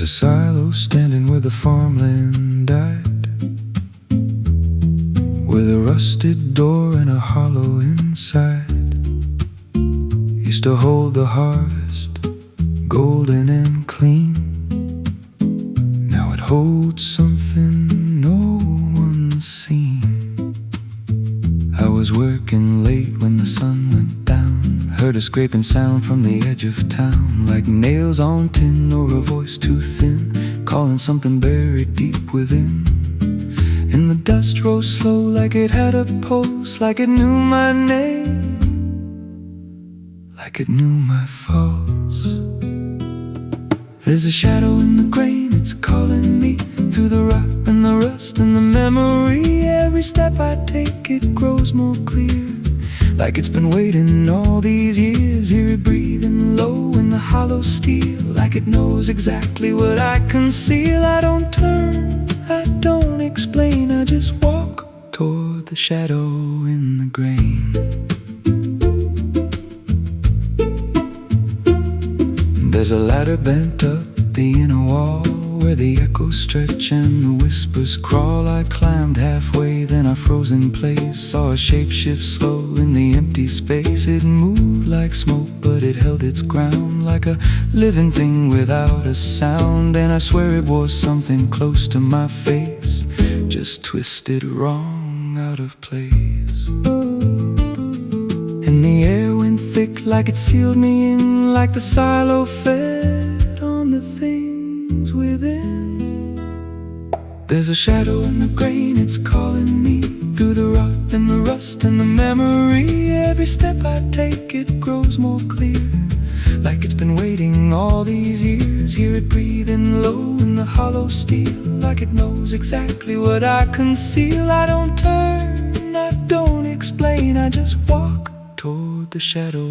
There's a silo standing where the farmland died, with a rusted door and a hollow inside. Used to hold the harvest, golden and clean. Now it holds something no one's seen. I was working late when the sun went down, heard a scraping sound from the edge of town, like nails on tin or a voice too thin, calling something buried deep within. And the dust rose slow like it had a pulse, like it knew my name, like it knew my faults. There's a shadow in the grain, it's calling me through the rot and the rust and the memory. Every step I take, it grows more clear, like it's been waiting all these years. Hear it breathing low in the hollow steel, like it knows exactly what I conceal. I don't turn, I don't explain, I just walk toward the shadow in the grain. There's a ladder bent up the inner wall, where the echoes stretch and the whispers crawl. I climbed halfway, then I froze in place, saw a shape shift slow in the empty space. It moved like smoke, but it held its ground, like a living thing without a sound. And I swear it was something close to my face, just twisted wrong, out of place. And the air went thick, like it sealed me in, like the silo fed on the things within. There's a shadow in the grain, it's calling me through the rot and the rust and the memory. Every step I take, it grows more clear, like it's been waiting all these years. Hear it breathing low in the hollow steel, like it knows exactly what I conceal. I don't turn, I don't explain, I just walk toward the shadow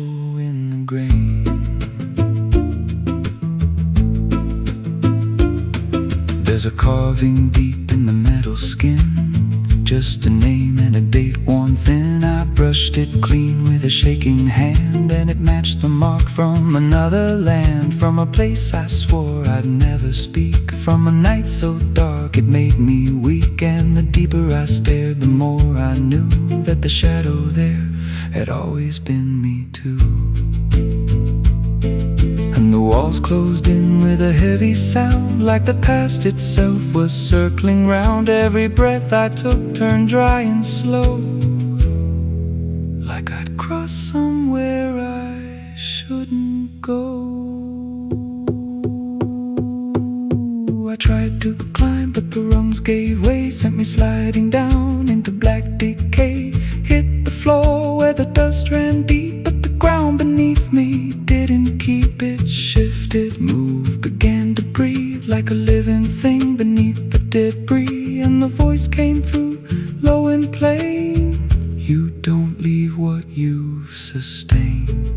in the grain. There's a carving deep in the metal skin, just a name and a date worn thin. I brushed it clean with a shaking hand, and it matched the mark from another land, from a place I swore I'd never speak, from a night so dark it made me weak. And the deeper I stared, the more I knew that the shadow there had always been me too. And the walls closed in with a heavy sound, like the past itself was circling round. Every breath I took turned dry and slow, like I'd crossed somewhere I shouldn't go. I tried to climb, but the rungs gave way, sent me sliding down into black decay. Hit the floor where the dust ran deep, but the ground beneath me didn't keep. It shifted, moved, began to breathe, like a living thing beneath the debris. And the voice came through, low and plain: you don't leave what you've sustained.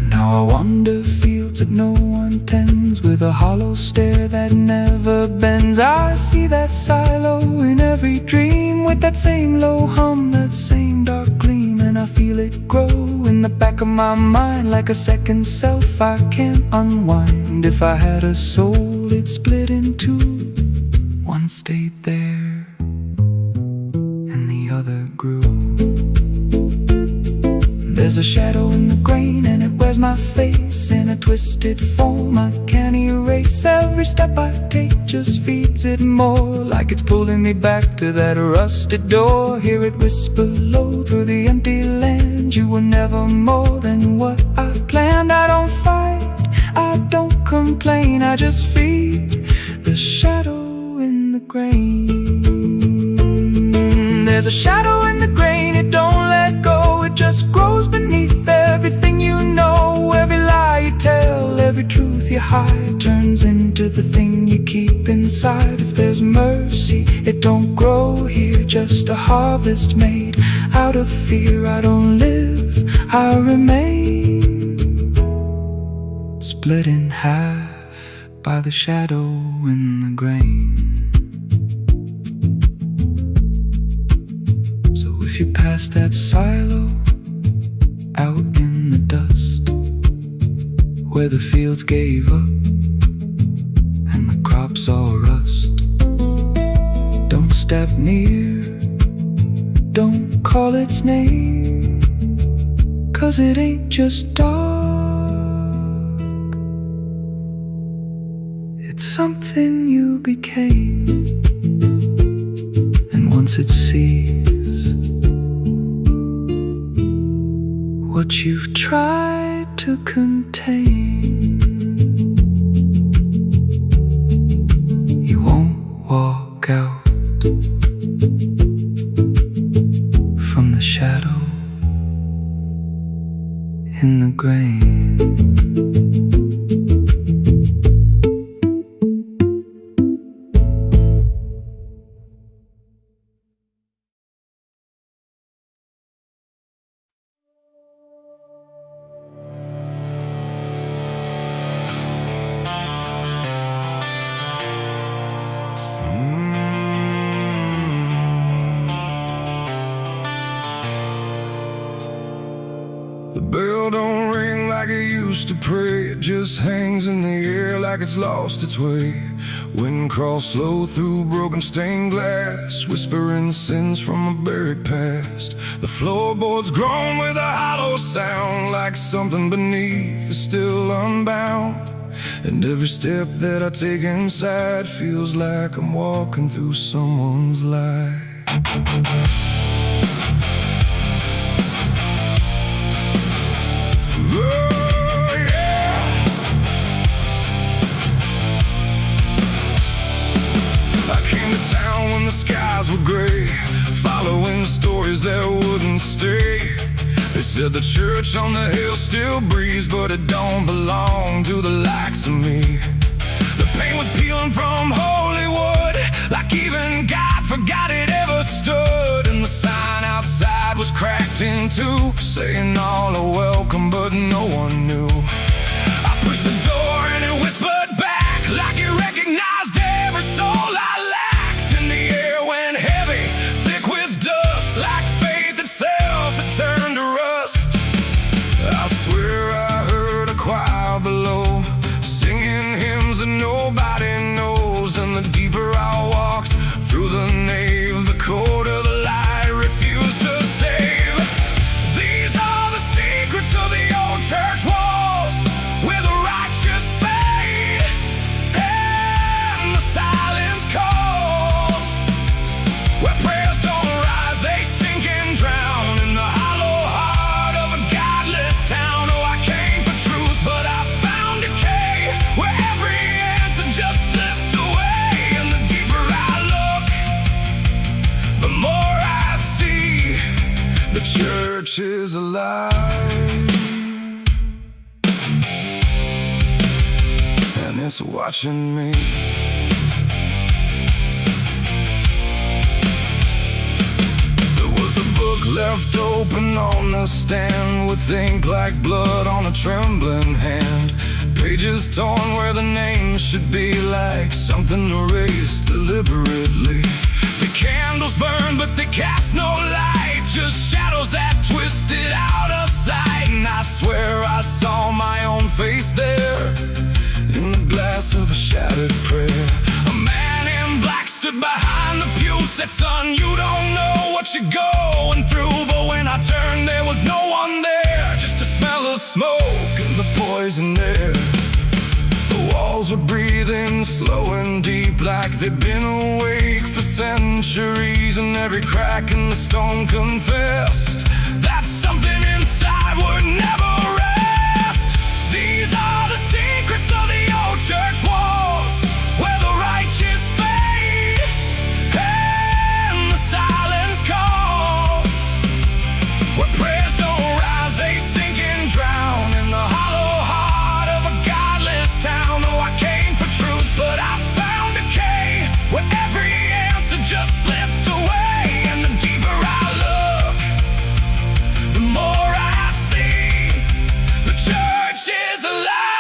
Now I wander fields that no one tends, with a hollow stare that never bends. I see that silo in every dream, with that same low hum, that same dark gleam. And I feel it grow in the back of my mind, like a second self I can't unwind. If I had a soul, it'd split in two. One stayed there, and the other grew. There's a shadow in the grain, and it wears my face in a twisted form I can't erase. Every step I take just feeds it more, like it's pulling me back to that rusted door. Hear it whisper low through the empty land: you were never more than what I planned. I don't fight, I don't complain, I just feed the shadow in the grain. There's a shadow in the grain, it don't let go, it just grows beneath everything you know. Every lie you tell, every truth you hide, turns into the thing you keep inside. If there's mercy, it don't grow here, just a harvest made out of fear. I don't live, I remain, split in half by the shadow in the grain. If you pass that silo out in the dust, where the fields gave up lips all rust. Don't step near, don't call its name, 'cause it ain't just dark, it's something you became. And once it sees what you've tried to contain, you won't walk out from the shadow in the grain. The bell don't ring like it used to pray. It just hangs in the air like it's lost its way. Wind crawls slow through broken stained glass, whispering sins from a buried past. The floorboards groan with a hollow sound, like something beneath is still unbound. And every step that I take inside feels like I'm walking through someone's life. Oh, yeah. I came to town when the skies were gray, following stories that wouldn't stay. They said the church on the hill still breathes, but it don't belong to the likes of me. The paint was peeling from Hollywood, like even God forgot it ever stood. And the sign outside was cracked in two, saying all are welcome, but no one knew. I pushed the door and it whispered back, like it recognized every soul I lacked. And the air went heavy, thick with dust, like faith itself had turned to rust. I swear I heard a choir below, singing hymns that nobody knows. And the deeper I walked through the nave, the colder the light refused to save. These are the secrets of the old church walls, where the righteous fade and the silence calls, where prayers don't rise, they sink and drown in the hollow heart of a godless town. Oh, I came for truth, but I found decay, where every answer just slipped away. And the deeper I look, the more I see the church is alive, and it's watching me. There was a book left open on the stand, with ink like blood on a trembling hand. Pages torn where the name should be, like something erased deliberately. The candles burn, but they cast no light, just shadows that twisted out of sight. And I swear I saw my own face there, in the glass of a shattered prayer. A man in black stood behind the pew, said, "Son, you don't know what you're going through." But when I turned, there was no one there, just a smell of smoke and the poison air. The walls were breathing slow and deep, like they'd been awake for centuries. And every crack in the stone confessed that something inside would never rest. These are the secrets of the old church walls, where the righteous fade and the silence calls, where prayers don't rise, they sink and drown in the hollow heart of a godless town. Oh, I came for truth, but I found decay, where every answer just slipped away. And the deeper I look, the more I see the church is alive,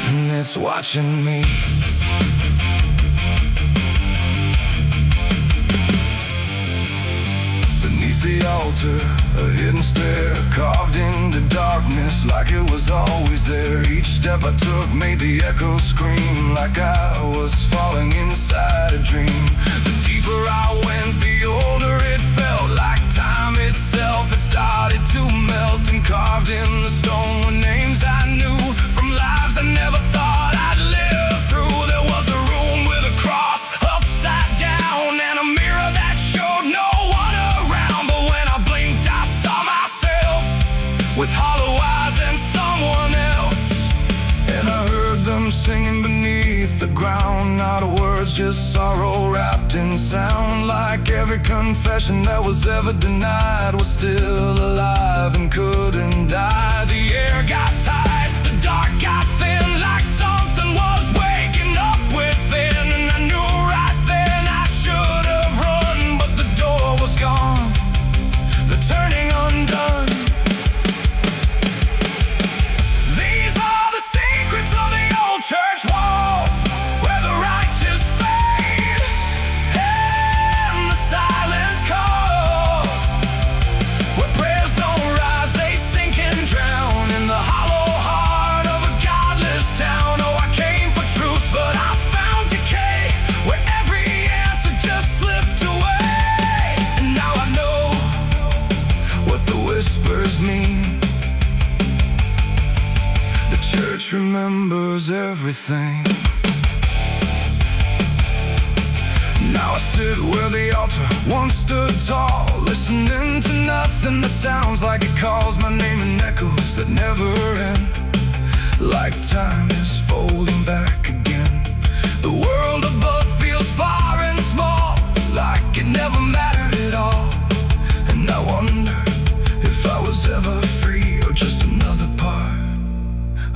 and it's watching me. Beneath the altar, a hidden stair carved into darkness like it was always there. Each step I took made the echoes scream like I was falling inside a dream. The deeper I went, the older it felt, like time itself had started to melt. And carved in the stone were names I knew from lives I never thought I'd live through. There was a room with a cross upside down and a mirror that showed no one around. But when I blinked I saw myself with hollow eyes and someone else. And I heard them singing beneath the ground, not words, just sorrow wrapped in sound. Like every confession that was ever denied was still alive and couldn't die. The air got tight, the dark got thin, like something was waking up within. And I knew right then I should have run, but the door was gone, the turning undone. These are the secrets of the old church walls, where the righteous fade and the silence calls, where prayers don't rise, they sink and drown in the hollow heart of a godless town. Oh, I came for truth, but I found decay, where every answer just slipped away. And now I know what the whispers mean. The church remembers everything. Now I sit where the altar once stood tall, listening to nothing that sounds like it calls my name in echoes that never end. Like time is folding back again. The world above feels far and small, like it never mattered at all. And I wonder if I was ever free, or just another part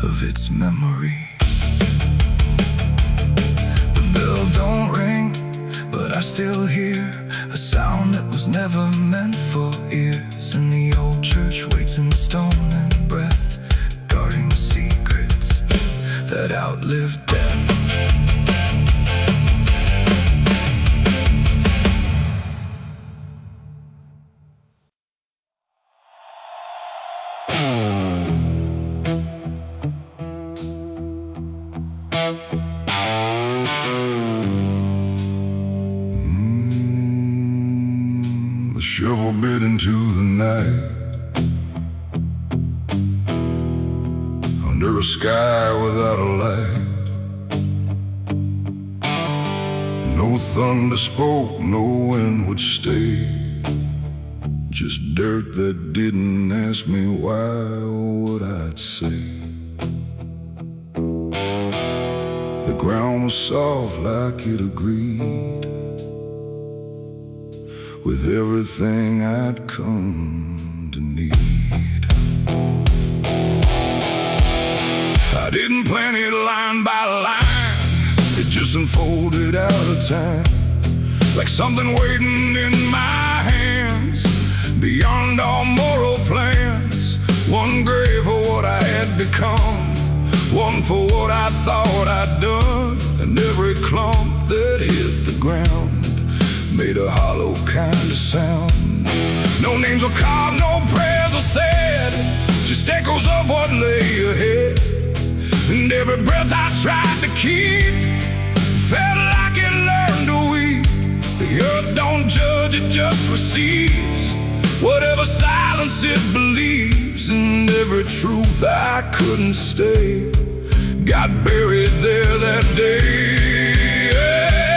of its memory. The bell don't ring, but I still hear a sound that was never meant for ears. And the old church waits in stone and breath, guarding secrets that outlive death. The shovel bit into the night, under a sky without a light. No thunder spoke, no wind would stay, just dirt that didn't ask me why or what I'd say. The ground was soft like it agreed with everything I'd come to need. I didn't plan it line by line, it just unfolded out of time, like something waiting in my hands, beyond all moral plans. One grave for what I had become, one for what I thought I'd done. And every clump that hit the ground made a hollow kind of sound. No names were carved, no prayers were said, just echoes of what lay ahead. And every breath I tried to keep felt like it learned to weep. The earth don't judge, it just receives whatever silence it believes. And every truth I couldn't stay got buried there that day.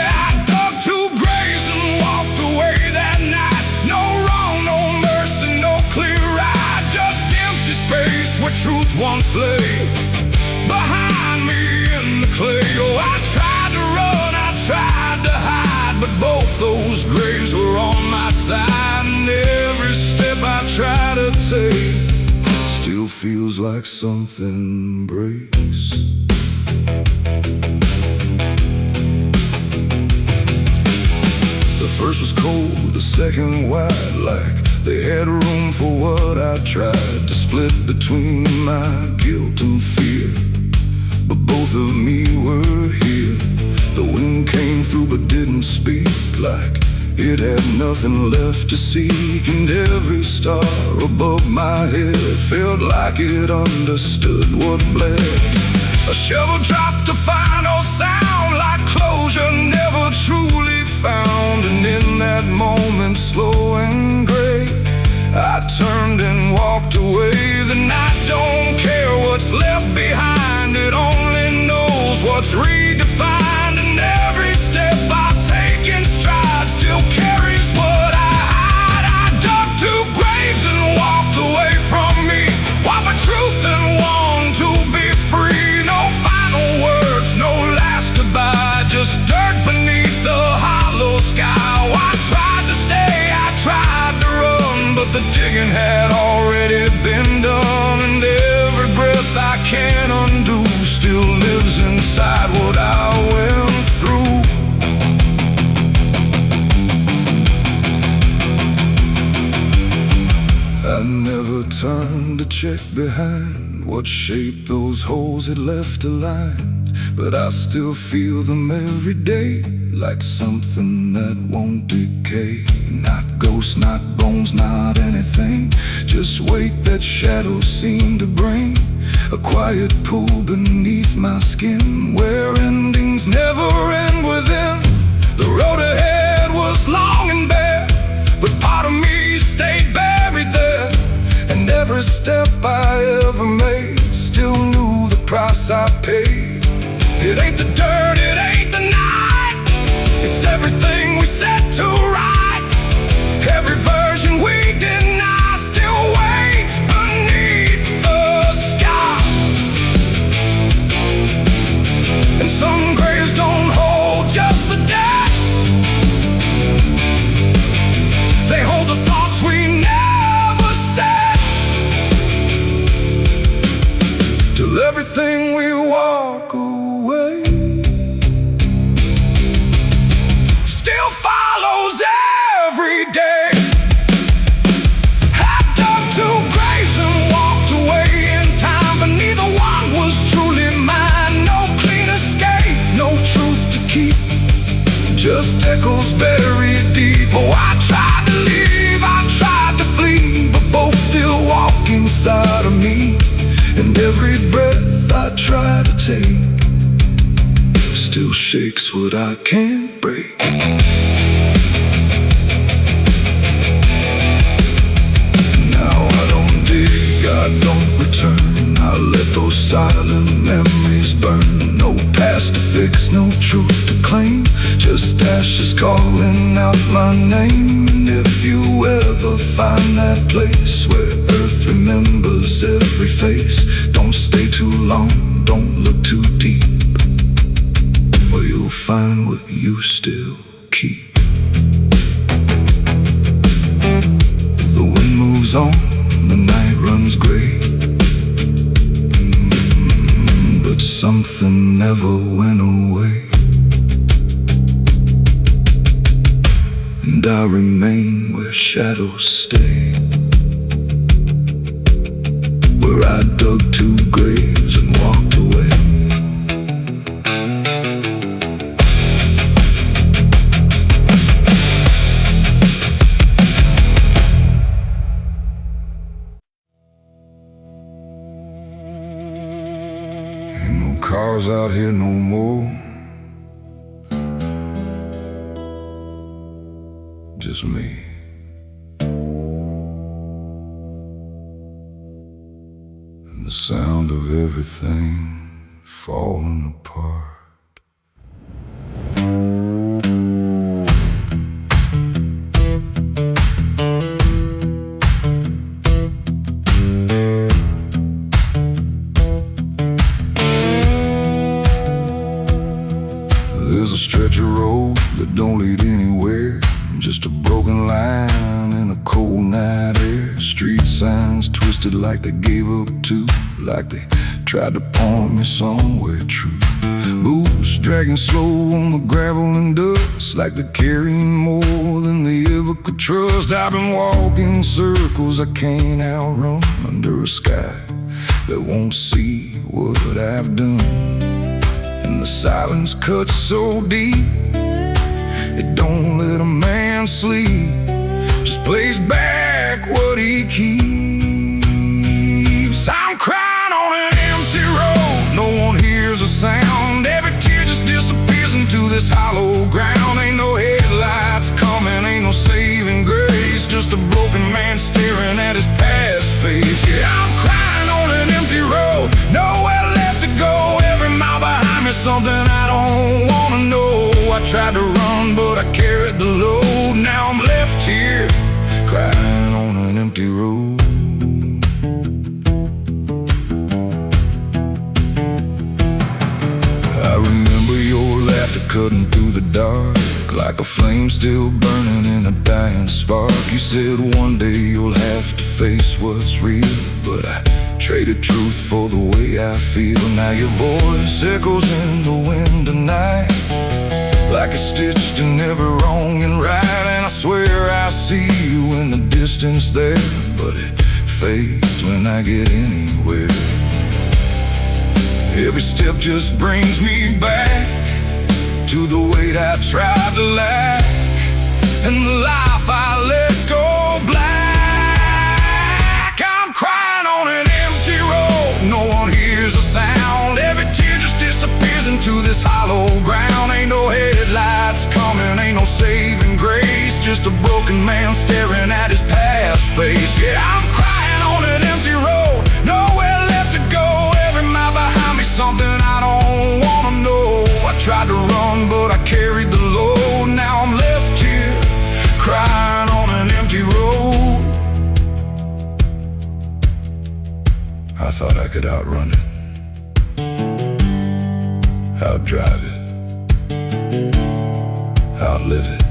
I dug 2 graves and walked away that night. No wrong, no mercy, no clear right, just empty space where truth once lay behind me in the clay. Oh, I tried to run, I tried to hide, but both those graves were on my side. And every step I try to take still feels like something breaks. The first was cold, the second wide, like they had room for what I tried to split between my guilt and fear. But both of me were here. The wind came through but didn't speak, like It had nothing left to seek, and every star above my head felt like it understood what bled. A shovel dropped a final sound, like closure never truly found. And in that moment, slow and gray, I turned and walked away. The night don't care what's left behind, it only knows what's redefined. And every step I take in stride still carries what I hide. I dug two graves and walked away from me, while my truth and long to be free. No final words, no last goodbye, just dirt beneath the hollow sky. I tried to stay, I tried to run, but the digging had already been done. And every breath I can't undo still lives inside what I went through. I never turned to check behind what shape those holes had left aligned, but I still feel them every day, like something that won't decay. Not ghosts, not bones, not anything, just weight that shadows seem to bring. A quiet pool beneath my skin, where endings never end within. The road ahead was long and bare, but part of me stayed buried there. And every step I ever made still knew the price I paid. It ain't the dirt, it ain't the night, it's everything we set to right. Every version we deny still waits beneath the sky. And some graves don't hold just the dead, they hold the thoughts we never said. Till everything we walk away still follows every day. I dug two graves and walked away in time, but neither one was truly mine. No clean escape, no truth to keep, just echoes buried deep. Oh, I tried to leave, I tried to flee, but both still walk inside of me. And every breath I try to take still shakes what I can't break. Now I don't dig, I don't return, I let those silent memories burn. No past to fix, no truth to claim, just ashes calling out my name. And if you ever find that place where earth remembers every face, don't stay too long, don't look too deep, or you'll find what you still keep. The wind moves on, the night runs gray, but something never went away. And I remain where shadows stay, where I dug two graves and walked away. Ain't no cars out here no more, just me. And the sound of everything falling apart. There's a stretch of road that don't lead anywhere, just a broken line in a cold night air. Street signs twisted like they gave up too, like they tried to point me somewhere true. Boots dragging slow on the gravel and dust, like they're carrying more than they ever could trust. I've been walking circles I can't outrun, under a sky that won't see what I've done. And the silence cuts so deep, it don't let a man can't sleep, just plays back what he keeps. I'm crying on an empty road, no one hears a sound. Every tear just disappears into this hollow ground. Ain't no headlights coming, ain't no saving grace, just a broken man staring at his past face. Yeah, I'm crying on an empty road, nowhere left to go. Every mile behind me, something I don't wanna know. I tried to run, but I carried the load. Now I'm left here, crying on an empty road. I remember your laughter cutting through the dark, like a flame still burning in a dying spark. You said one day you'll have to face what's real, but I traded truth for the way I feel. Now your voice echoes in the wind tonight, like it's stitched in every wrong and right. And I swear I see you in the distance there, but it fades when I get anywhere. Every step just brings me back to the weight I tried to lack, and the life I let go black. I'm crying on an empty road, no one hears a sound. Every tear just disappears into this hollow ground. Ain't no headlights coming, ain't no saving grace, just a broken man staring at his past face. Yeah, I'm crying on an empty road, nowhere left to go. Every mile behind me, something I don't wanna know. I tried to run, but I carried the load. Now I'm left here, crying on an empty road. I thought I could outrun it, outdrive it, outlive it,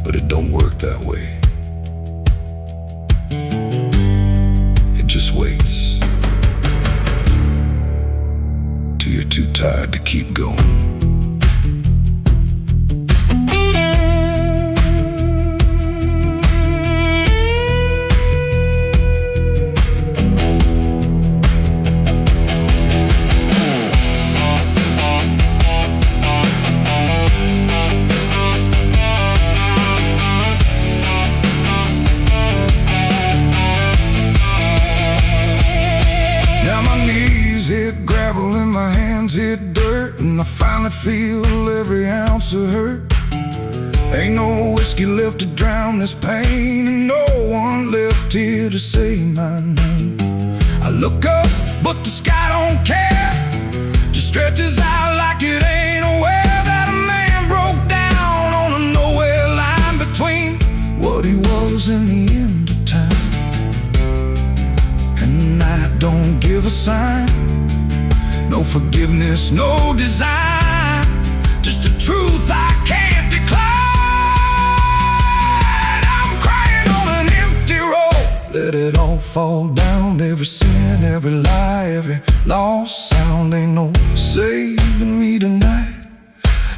but it don't work that way. It just waits till you're too tired to keep going. Hit gravel and my hands hit dirt, and I finally feel every ounce of hurt. Ain't no whiskey left to drown this pain, and no one left here to say my name. I look up, but the sky don't care, just stretches out like it ain't aware that a man broke down on a nowhere line between what he was and the end of time. And I don't give a sign, no forgiveness, no design, just a truth I can't decline. I'm crying on an empty road, let it all fall down. Every sin, every lie, every lost sound. Ain't no saving me tonight,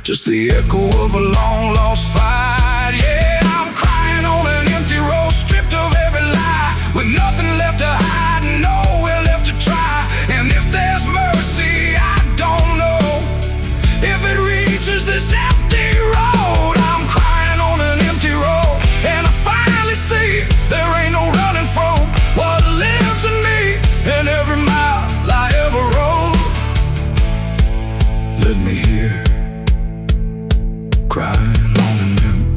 just the echo of a long lost fight. Yeah, I'm crying on an empty road, stripped of every lie, with nothing left to hide and nowhere left to try. And if there's mercy, I don't know if it reaches this empty road. I'm crying on an empty road, and I finally see there ain't no running from what lives in me and every mile I ever rode. Let me hear, crying on an empty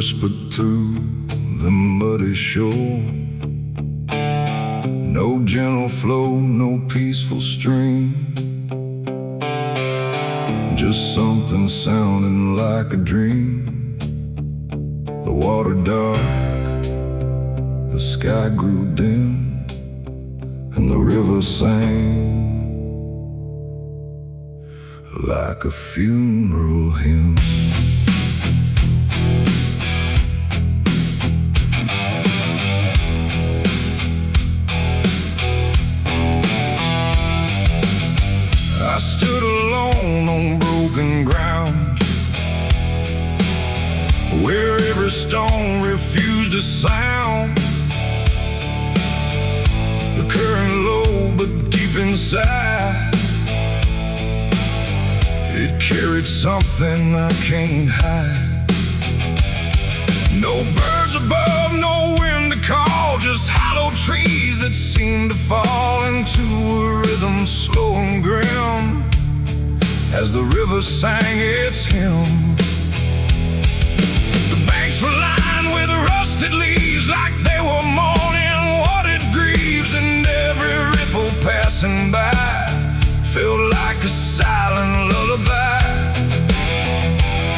whispered through the muddy shore. No gentle flow, no peaceful stream, just something sounding like a dream. The water dark, the sky grew dim, and the river sang like a funeral hymn. I stood alone on broken ground, where every stone refused a sound. The current low but deep inside, it carried something I can't hide. No birds above, no wind to call, just hollow trees that seemed to fall into a rhythm slow and grim as the river sang its hymn. The banks were lined with rusted leaves, like they were mourning what it grieves, and every ripple passing by felt like a silent lullaby.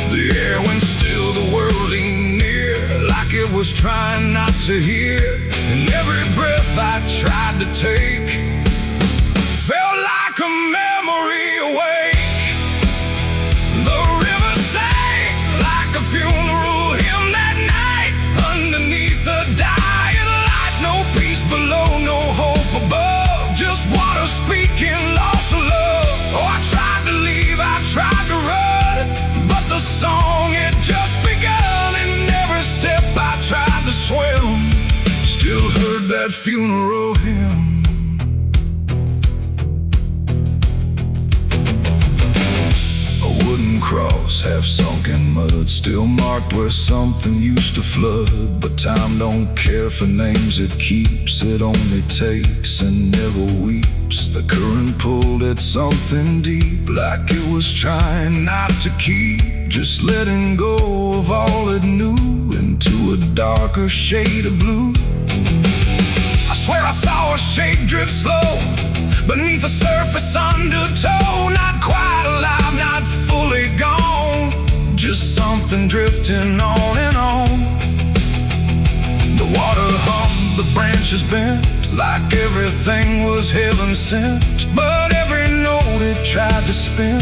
The air went still, the world leaned near, like it was trying not to hear, and every breath I tried to take felt like a memory awake. The river sang like a funeral hymn that night, underneath the dying light. No peace below, no hope above, just water speaking loss of love. Oh, I tried to leave, I tried to run, but the song had just begun, and every step I tried to swim still heard that funeral hymn. Cross, half sunk in mud, still marked where something used to flood. But time don't care for names it keeps, it only takes and never weeps. The current pulled at something deep, like it was trying not to keep, just letting go of all it knew into a darker shade of blue. I swear I saw a shape drift slow beneath the surface undertow, not quite alive, not fully gone, just something drifting on and on. The water hummed, the branches bent, like everything was heaven sent, but every note it tried to spin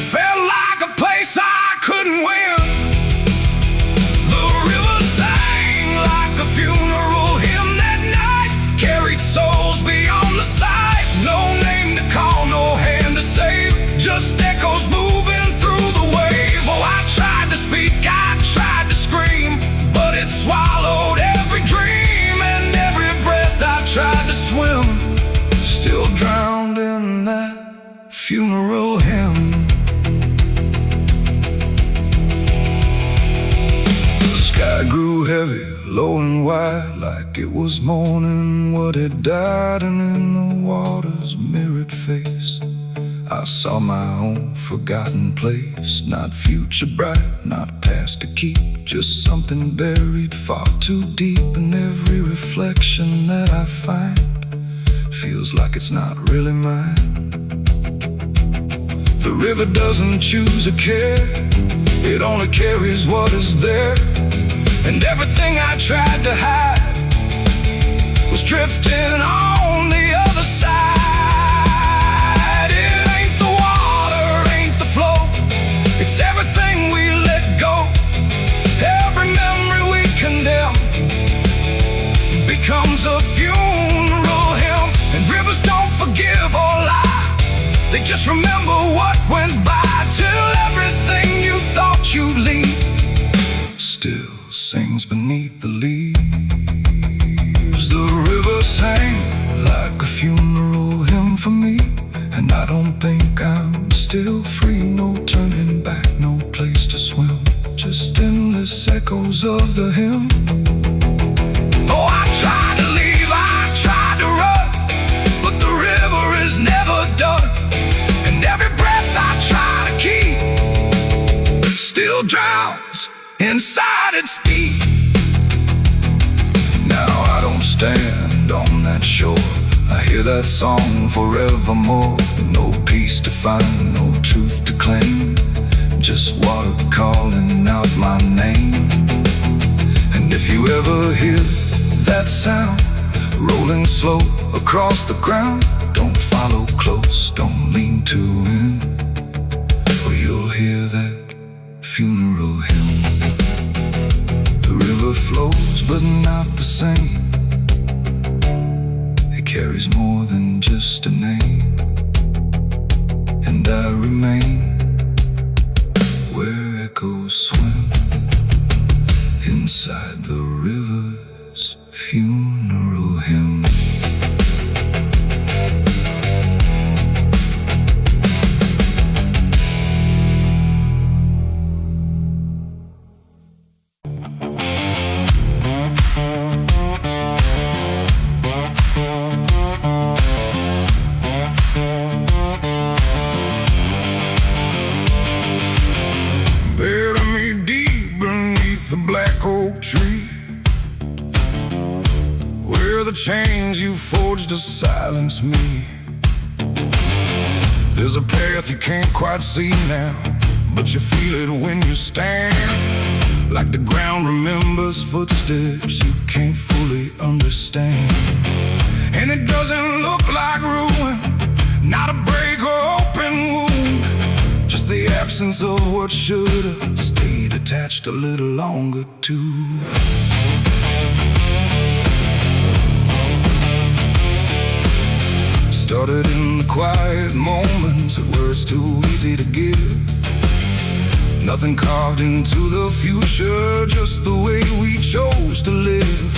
felt like a place I couldn't win. The river sang like a funeral hymn that night, carried souls beyond the sight. No name to call, no hand to save, just echoes moving through the wave. Oh, I tried to speak, I tried to scream, but it swallowed every dream, and every breath I tried to swim still drowned in that funeral hymn. The sky grew heavy, low and wide, like it was mourning what had died, and in the water's mirrored face I saw my own forgotten place. Not future bright, not past to keep, just something buried far too deep. And every reflection that I find feels like it's not really mine. The river doesn't choose a care, it only carries what is there. And everything I tried to hide was drifting on the other side. It ain't the water, ain't the flow, it's everything we let go. Every memory we condemn becomes a funeral hymn. And rivers don't forgive or lie, they just remember what went by, till everything you thought you'd leave still sings beneath the leaves. The river sang like a funeral hymn for me, and I don't think I'm still free. No turning back, no place to swim, just endless echoes of the hymn. Oh, I tried to leave, I tried to run, but the river is never done, and every breath I try to keep still drowns inside it's deep. Now I don't stand on that shore, I hear that song forevermore. No peace to find, no truth to claim, just water calling out my name. And if you ever hear that sound rolling slow across the ground, don't follow close, don't lean too in, or you'll hear that funeral hymn. The river flows but not the same, it carries more than just a name. And I remain where echoes swim, inside the river's funeral hymn. Bury me deep beneath the black oak tree, where the chains you forged to silence me. There's a path you can't quite see now, but you feel it when you stand, like the ground remembers footsteps you can't fully understand. And it doesn't look like ruin, not a break or open wound, just the absence of what should've stayed attached a little longer too. Started in the quiet moments where it's too easy to give. Nothing carved into the future, just the way we chose to live.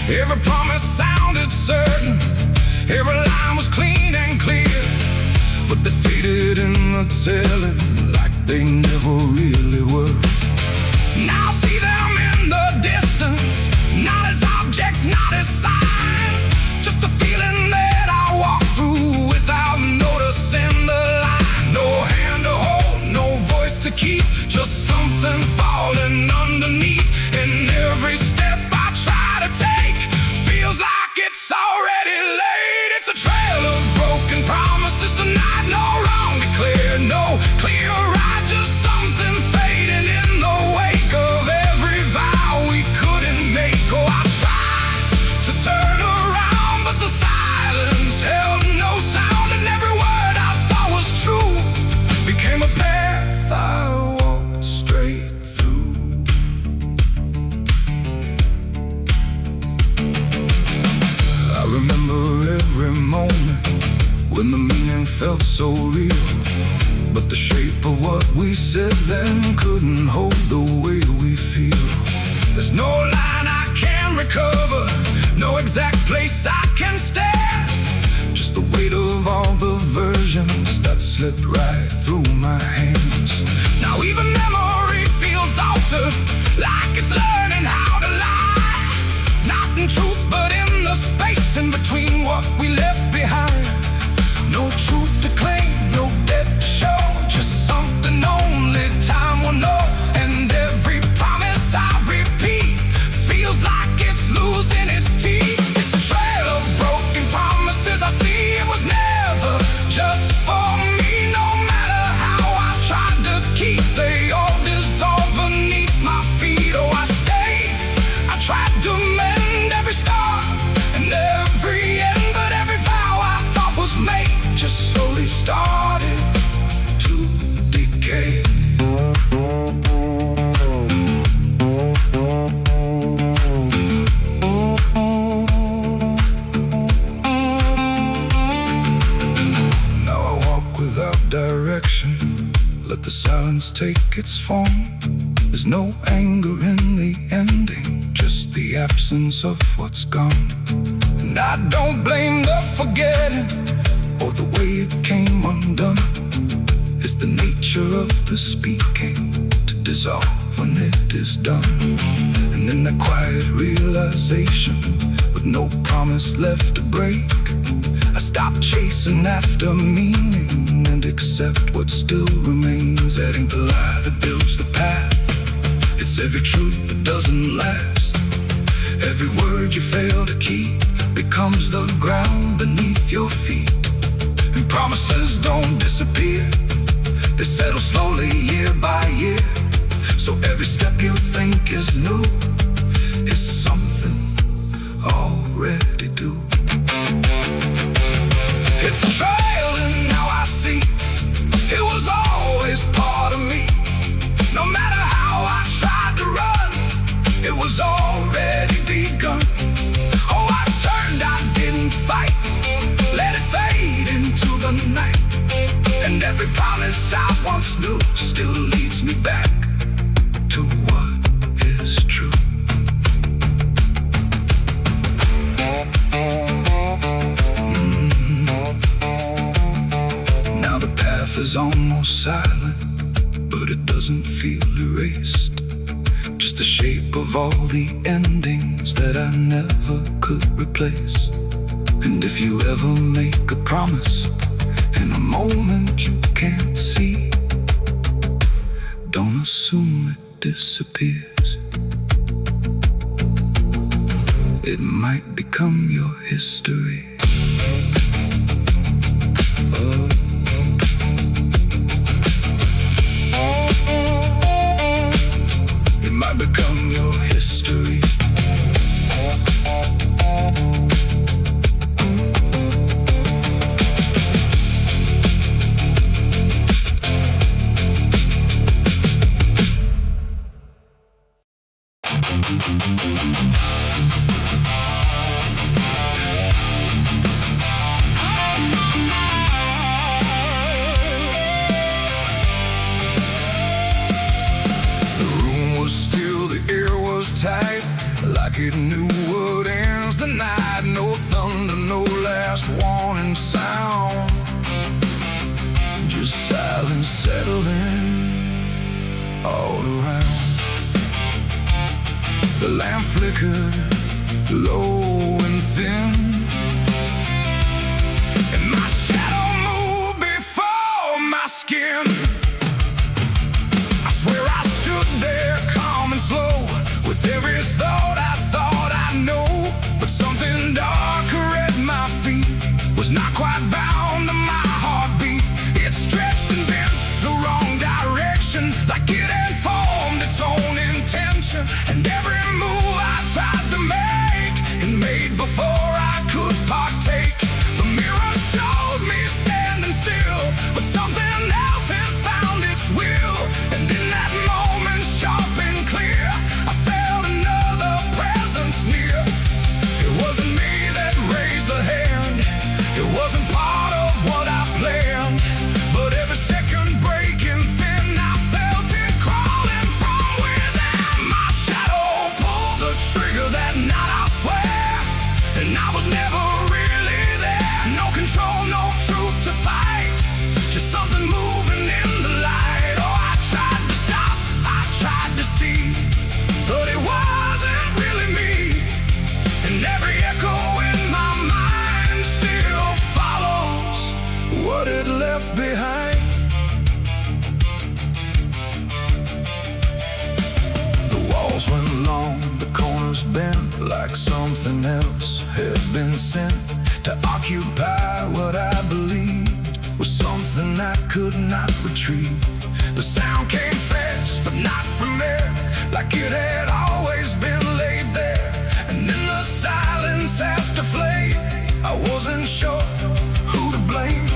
Every promise sounded certain, every line was clean and clear, but they faded in the telling like they never really were. Now I see them in the distance, not as objects, not as signs, just a feeling that I walk through without noticing the line. No hand to hold, no voice to keep, just something falling underneath. And every step I try to take feels like it's already late. It's a trail of broken promises tonight, no wrong declared, no clear right, just something fading in the wake of every vow we couldn't make. Oh, I tried to turn around, but the silence held no sound, and every word I thought was true became a path I walked straight through. I remember every moment when the meaning felt so real, but the shape of what we said then couldn't hold the way we feel. There's no line I can recover, no exact place I can stand, just the weight of all the versions that slipped right through my hands. Now even memory feels altered, like it's learning how to lie, not in truth but in the space in between what we left behind. No truth to claim, no debt to show, just something only time will know. And every promise I repeat feels like it's losing its teeth. It's a trail of broken promises, I see it was never just for me. No matter how I tried to keep, they all dissolve beneath my feet. Oh, I stayed, I tried to mend every star and every end, but every vow I thought was made just slowly started to decay. Now I walk without direction, let the silence take its form. There's no anger in the ending, just the absence of what's gone. And I don't blame the forgetting or the way it came undone. It's the nature of the speaking to dissolve when it is done. And in that quiet realization, with no promise left to break, I stop chasing after meaning and accept what still remains. Adding the lie that builds the path It's every truth that doesn't last. Every word you fail to keep becomes the ground beneath your feet. And promises don't disappear, they settle slowly year by year. So every step you think is new is something already due. It's a trail and now I see it was always part of me. No matter how I tried to run, it was already begun. Oh, I turned, I didn't fight, let it fade into the night. And every promise I once knew still leads me back to what is true. Now the path is almost silent, but it doesn't feel erased. Just the shape of all the endings that I never could replace. And if you ever make a promise in a moment you can't see, don't assume it disappears. It might become your history. Oh. It might become your history. Like it knew what ends the night. No thunder, no last warning sound, just silence settling all around. The lamp flickered low and thin, and my shadow moved before my skin. I swear I stood there calm and slow, with every thought I know. But something darker at my feet was not quite bound to my heartbeat. It stretched and bent the wrong direction, like it had formed its own intention. And every move I tried to make, it made before I could partake. The mirror showed me standing still, but something else had found its will. And in that moment, sharp and clear, I felt another presence near. It wasn't me that raised the hand, it wasn't part of what I planned. But every second breaking thin, I felt it crawling from within. My shadow pulled the trigger that night, I swear, and I was never really there. No control, no truth to fight, just something moving in the light. Oh, I tried to stop, I tried to see, but it wasn't really me. And every echo in my mind still follows what it left behind. The walls went long, the corners bent, like something else had been sent to occupy what I believed was something I could not retrieve. The sound came fast, but not from there, like it had always been laid there. And in the silence after flame, I wasn't sure who to blame.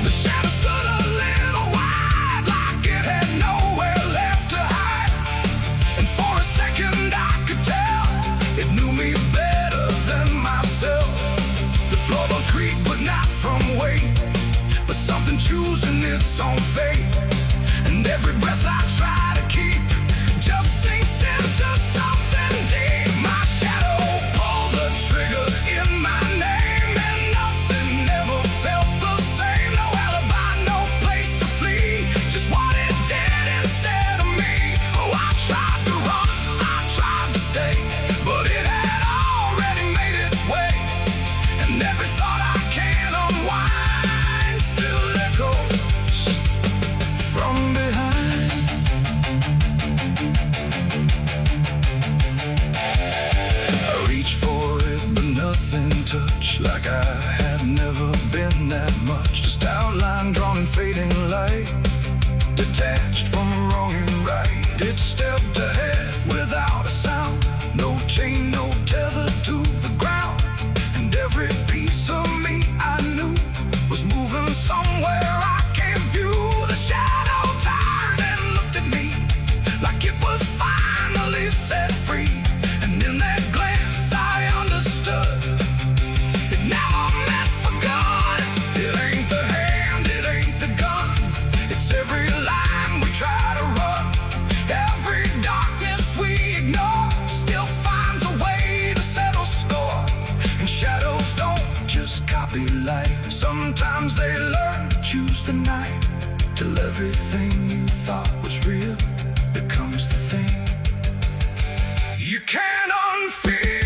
The shadow stood a little wide, like it had nowhere left to hide. And for a second I could tell it knew me better than myself. The floorboards creak, but not from weight, but something choosing its own fate. And every breath I try to keep just sinks into something deep. My shadow pulled the trigger in my name, and nothing ever felt the same. No alibi, no place to flee, just what it did instead of me. Oh, I tried to run, I tried to stay, but it had already made its way. And every thought I can't unwind still echoes nothing touch, like I had never been that much. Just outline drawn in fading light, detached from wrong and right. It stepped ahead without a sound, no chain, no tether to the ground. And every piece of me I knew was moving somewhere I can't view. The shadow turned and looked at me like it was finally set free. And in that glance I understood it never meant for good. It ain't the hand, it ain't the gun, it's every line we try to run. Every darkness we ignore still finds a way to settle score. And shadows don't just copy light, sometimes they learn to choose the night, till everything you thought was real becomes the thing you can't unfeel.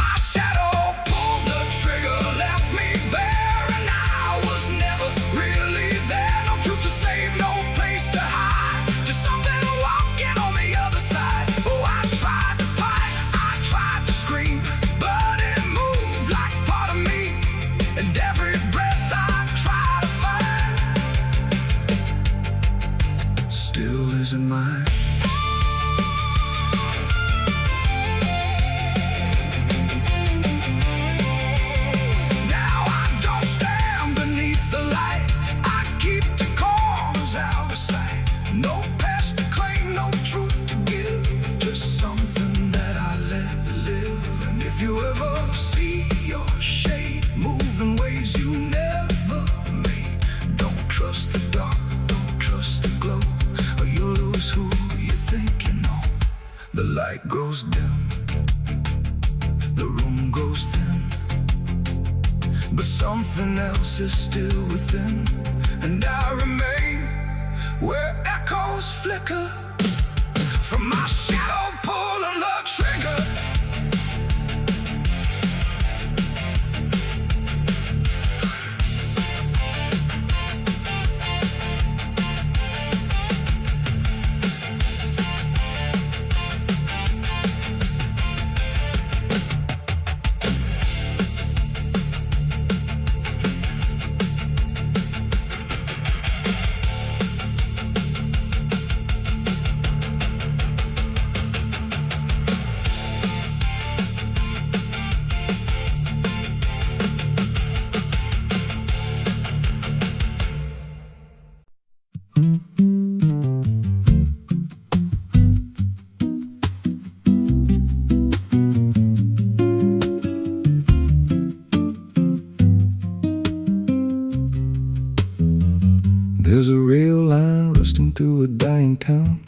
My shadow pulled the trigger, left me bare, and I was never really there. No truth to save, no place to hide, just something walking on the other side. Oh, I tried to fight, I tried to scream, but it moved like part of me. And every breath I try to find still isn't mine. Now I don't stand beneath the light, I keep the corners out of sight. No past to claim, no truth to give, just something that I let live. And if you ever see your shade move in ways you never made, don't trust the dark, don't trust the glow, or you'll lose who you think you know. The light grows dim, the room grows thin, but something else is still within. And I remain where echoes flicker from my shadow pulling the trigger. There's a rail line rusting through a dying town,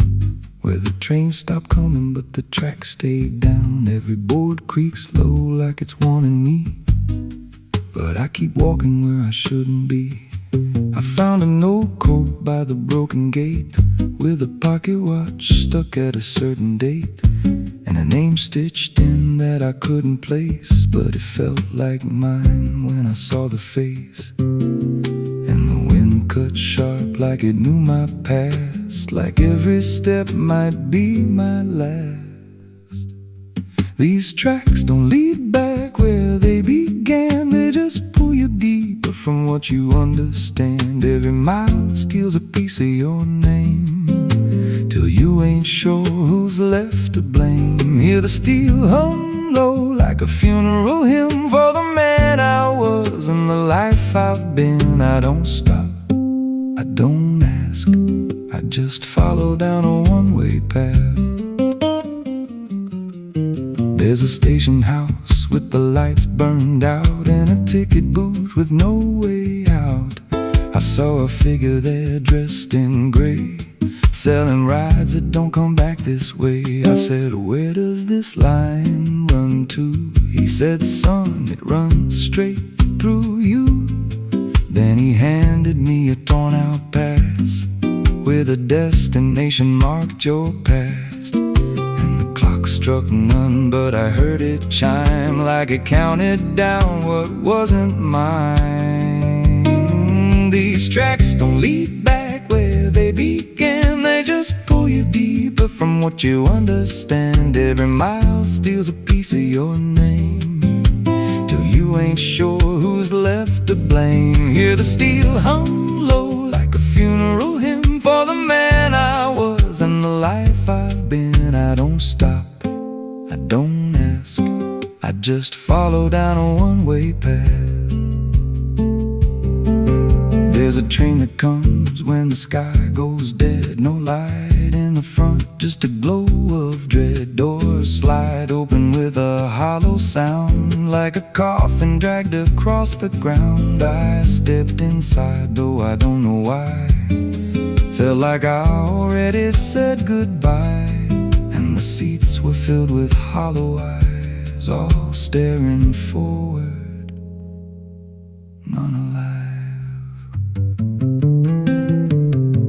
where the trains stop coming but the tracks stay down. Every board creaks low like it's warning me, but I keep walking where I shouldn't be. I found an old coat by the broken gate, with a pocket watch stuck at a certain date, and a name stitched in that I couldn't place, but it felt like mine when I saw the face. And the wind cut sharp like it knew my past, like every step might be my last. These tracks don't lead back where they began, they just pull you deeper from what you understand. Every mile steals a piece of your name, till you ain't sure who's left to blame. Hear the steel hum low like a funeral hymn for the man I was and the life I've been. I don't stop, I don't ask, I just follow down a one-way path. There's a station house with the lights burned out, and a ticket booth with no way out. I saw a figure there dressed in gray, selling rides that don't come back this way. I said, where does this line run to? He said, son, it runs straight through you. Then he handed me a torn out pass with a destination marked your past. And the clock struck none, but I heard it chime like it counted down what wasn't mine. These tracks don't lead back where they began, they just pull you deeper from what you understand. Every mile steals a piece of your name, you ain't sure who's left to blame. Hear the steel hum low like a funeral hymn for the man I was and the life I've been. I don't stop, I don't ask, I just follow down a one-way path. There's a train that comes when the sky goes dead. No light in the front, just a glow of dread. Doors slide open with a hollow sound, like a coffin dragged across the ground. I stepped inside, though I don't know why. Felt like I already said goodbye, and the seats were filled with hollow eyes, all staring forward, none alive.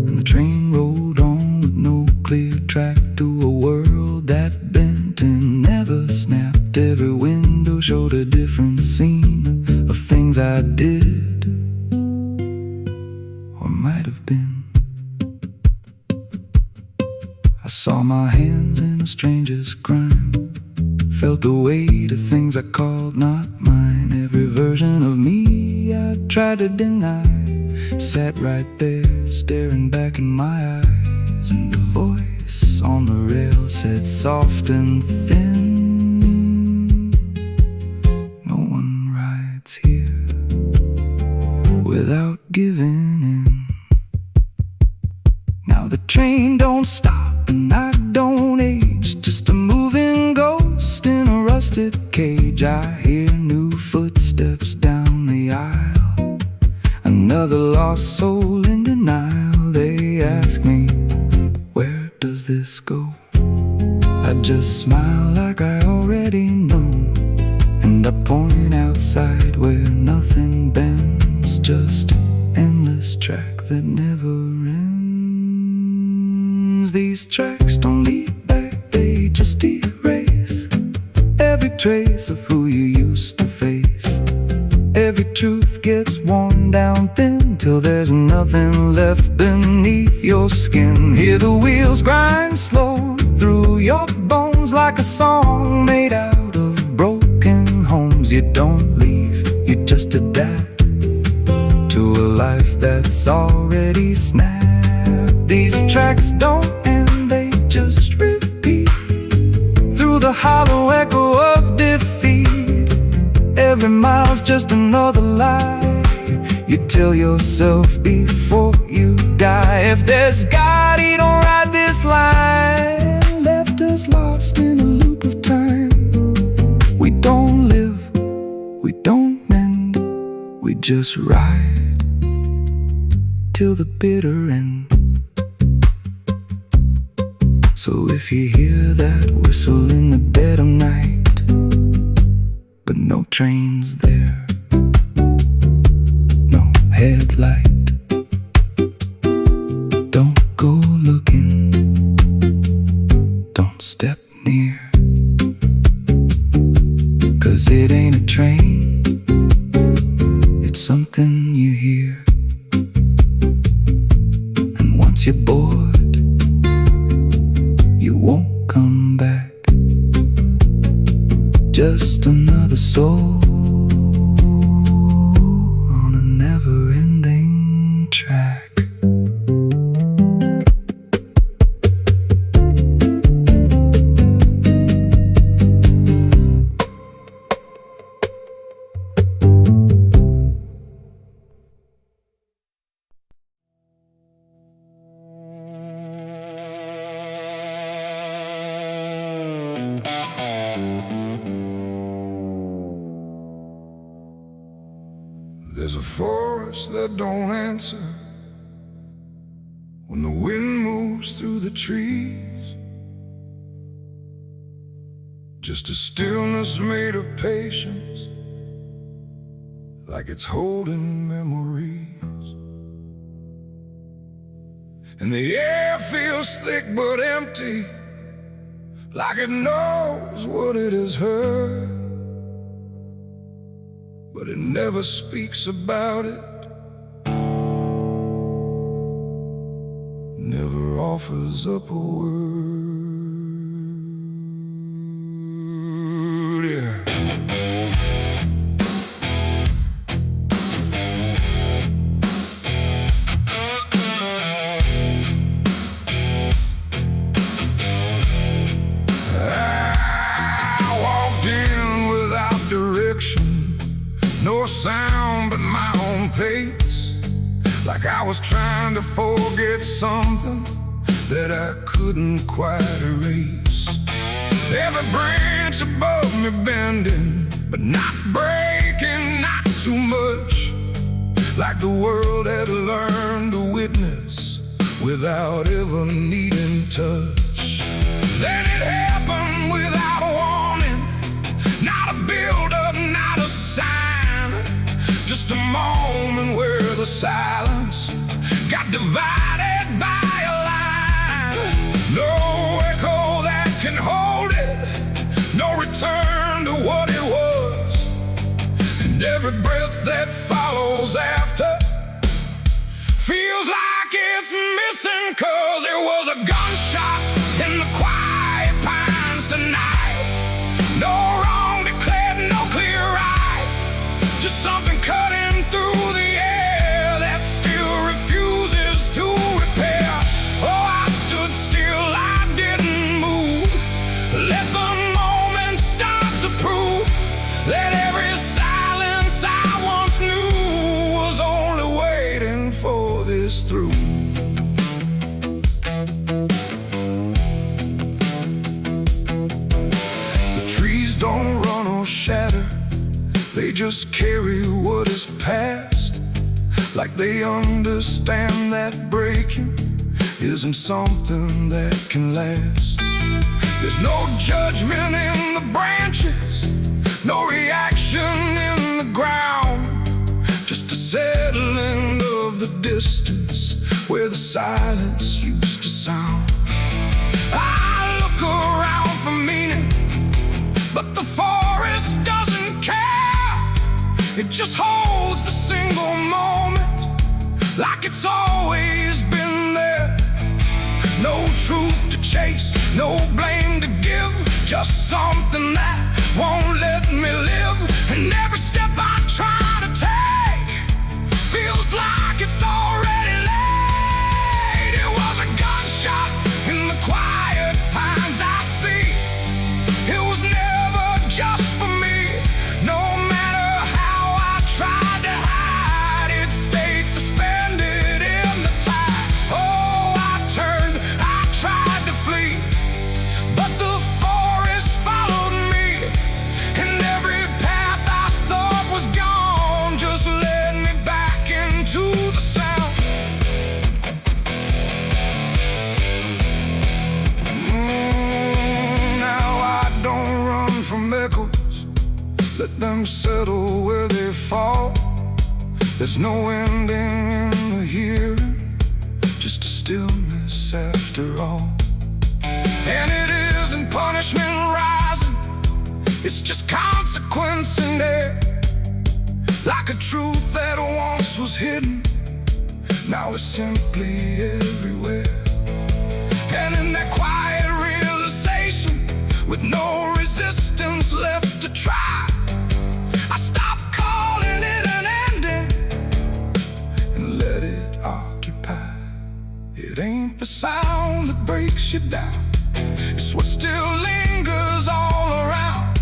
And the train rolled on with no clear track through a world that bent and never snapped. Every window showed a different scene of things I did or might have been. I saw my hands in a stranger's crime, felt the weight of things I called not mine. Every version of me I tried to deny sat right there, staring back in my eyes. And the voice on the rail said soft and thin, no one rides here without giving in. Now the train don't stop and I don't age, just a moving ghost in a rusted cage. I hear new footsteps down the aisle, another lost soul in denial. They ask me, where does this go? I just smile like I already know, and I point outside where nothing bends, just an endless track that never ends. These tracks don't lead back, they just erase every trace of who you used to face. Every truth gets worn down thin till there's nothing left beneath your skin. Hear the wheels grind slow through your bones like a song made out of broken homes. You don't leave, you just adapt to a life that's already snapped. These tracks don't end, they just repeat through the hollow echo of defeat. Every mile's just another lie you tell yourself before you die. If there's God, he don't write this line, left us lost in a loop of time. We don't live, we don't mend, we just ride till the bitter end. So if you hear that whistle in the dead of night, but no train's there, no headlight, don't go looking, don't step near, 'cause it ain't a train, it's something you hear. And once you're bored, you won't come back. Just another soul on a never-ending track. There's a forest that don't answer when the wind moves through the trees. Just a stillness made of patience, like it's holding memories. And the air feels thick but empty, like it knows what it has heard, but it never speaks about it, never offers up a word. Yeah. like I was trying to forget something that I couldn't quite erase. Every branch above me bending, but not breaking, not too much, like the world had learned to witness without ever needing touch. Then it happened without warning, not a build-up, not a sign, just a moment where the silence got divided by a line. No echo that can hold it, no return to what it was, and every breath that follows after feels like it's missing, 'cause it was a gunshot in the quiet pines tonight. No wrong declared, no clear right, just something cutting through the air that still refuses to repair. Oh, I stood still, I didn't move, let the moment start to prove that every silence I once knew was only waiting for this through. The trees don't run or shatter, they just carry what is past, like they understand that breaking isn't something that can last. There's no judgment in the branches, no reaction in the ground, just a settling of the distance where the silence used to sound. I look around for meaning, but the forest doesn't care. It just holds the single moment like it's always been there. No truth to chase, no blame to give, just something that won't let me live. And every step I try to take feels like it's already late. It was a gunshot in the quiet pines I see. It was never just for me. No matter how I tried to hide, it stayed suspended in the tide. Oh, I turned, I tried to flee, but the forest followed me, and every path I thought was gone just led me back into the sound. Now I don't run from echoes, let them settle where they fall. There's no ending in the hearing, just a stillness after all. And it isn't punishment rising, it's just consequence in there, like a truth that once was hidden, now it's simply everywhere. And in that quiet realization, with no resistance left to try, I stopped calling it an ending and let it occupy. It ain't the sound that breaks you down, it's what still lingers all around.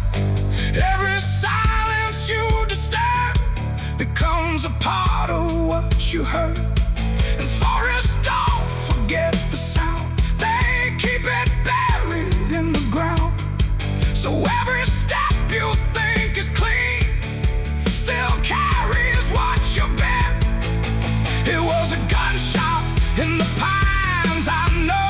Every silence you disturb becomes a part of what you heard. And forests don't forget the sound, they keep it buried in the ground. So every step you think is clean still carries what you bear. It was a gunshot in the pines, I know.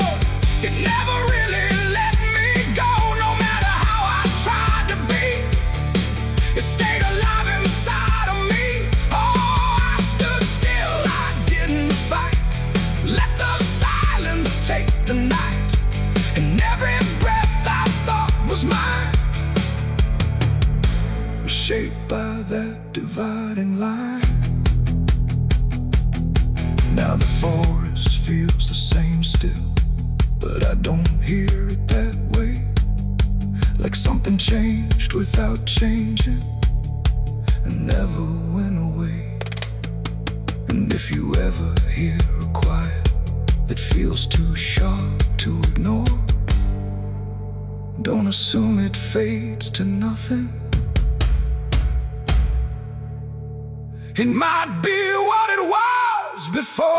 It never really let me go, no matter how I tried to be. It stayed alive inside of me. Oh, I stood still, I didn't fight, let the silence take the night. And every breath I thought was mine was shaped by that dividing line. Now the forest feels the same still, but I don't hear it that way, like something changed without changing and never went away. And if you ever hear a quiet that feels too sharp to ignore, don't assume it fades to nothing. It might be what it was was before.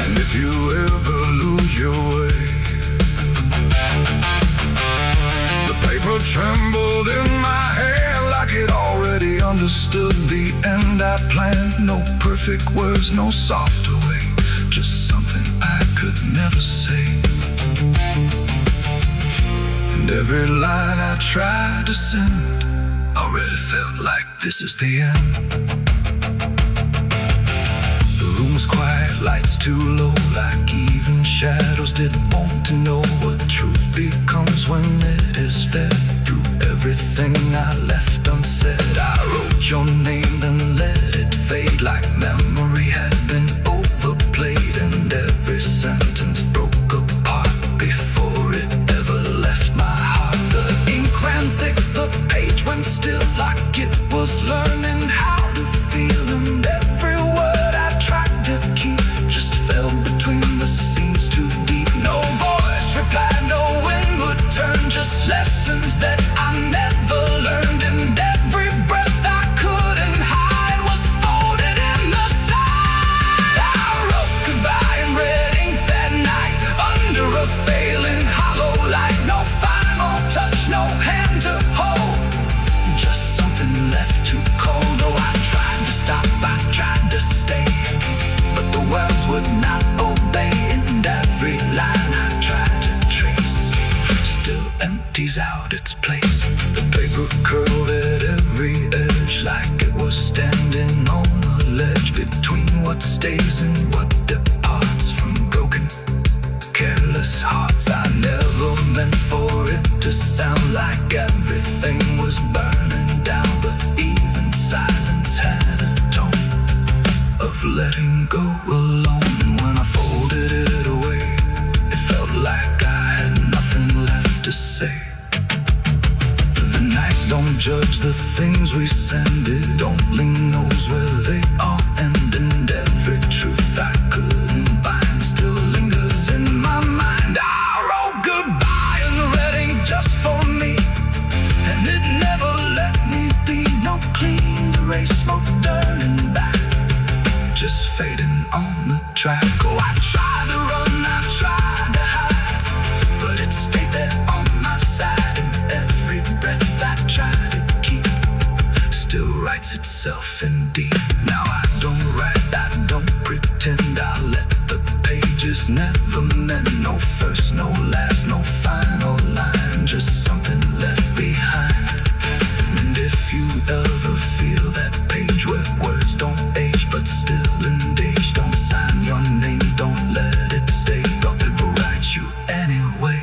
And if you ever lose your way, the paper trembled in my hand like it already understood the end I planned. No perfect words, no softer way, just something I could never say. And every line I tried to send already felt like this is the end. The room was quiet, lights too low, like even shadows didn't want to know what truth becomes when it is fed. Through everything I left unsaid, I wrote your name, then let it fade like memory had been overplayed. And every sentence broke apart before it ever left my heart. The ink ran thick, the page went still, like it was learning how to feel. And every word I tried to keep just fell between the seams too deep. No voice replied, no wind would turn, just lessons that I never learned. And every breath I couldn't hide was folded in the side. I wrote goodbye in red ink that night, under a failing hollow light. No final touch, no hand to hold, just something left too cold. Oh, I tried to stop, I tried to stay, but the words would not obey. And every line I tried to trace still empties out its place. The paper curled at every edge like it was standing on a ledge between what stays and what departs from broken, careless hearts. I never meant for it to sound like everything was burning down, but even silence had a tone of letting go alone. When I folded it away, it felt like I had nothing left to say. The night don't judge the things we send, it only knows where they all end. And every truth I couldn't bind still lingers in my mind. I wrote goodbye in red ink just for me, and it never let me be. No clean erase, smoke turning back, just fading on the track. Oh, I tried to run, I tried to hide, but it stayed there on my side. And every breath I tried to keep still writes itself in deep. Now I don't write, I don't pretend, I let the pages never meant. No first, no last, no final line, just something left behind. And if you ever feel that page where words don't age but still engage, don't sign your name, don't let it stay, but people write you anyway.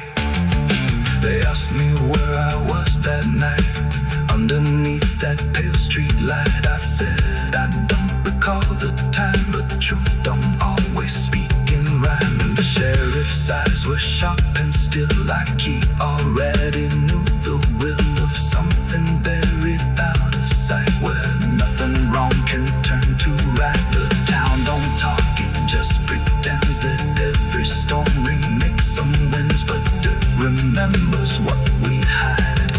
They asked me where I was that night, underneath that pale street light. I said I don't recall the time, but truth don't always speak in rhyme. And the sheriff's eyes were sharp and still, like he already knew the will of something buried out of sight, where nothing wrong can turn to right. The town don't talk, it just pretends that every storm remakes some winds, but it remembers what we hide.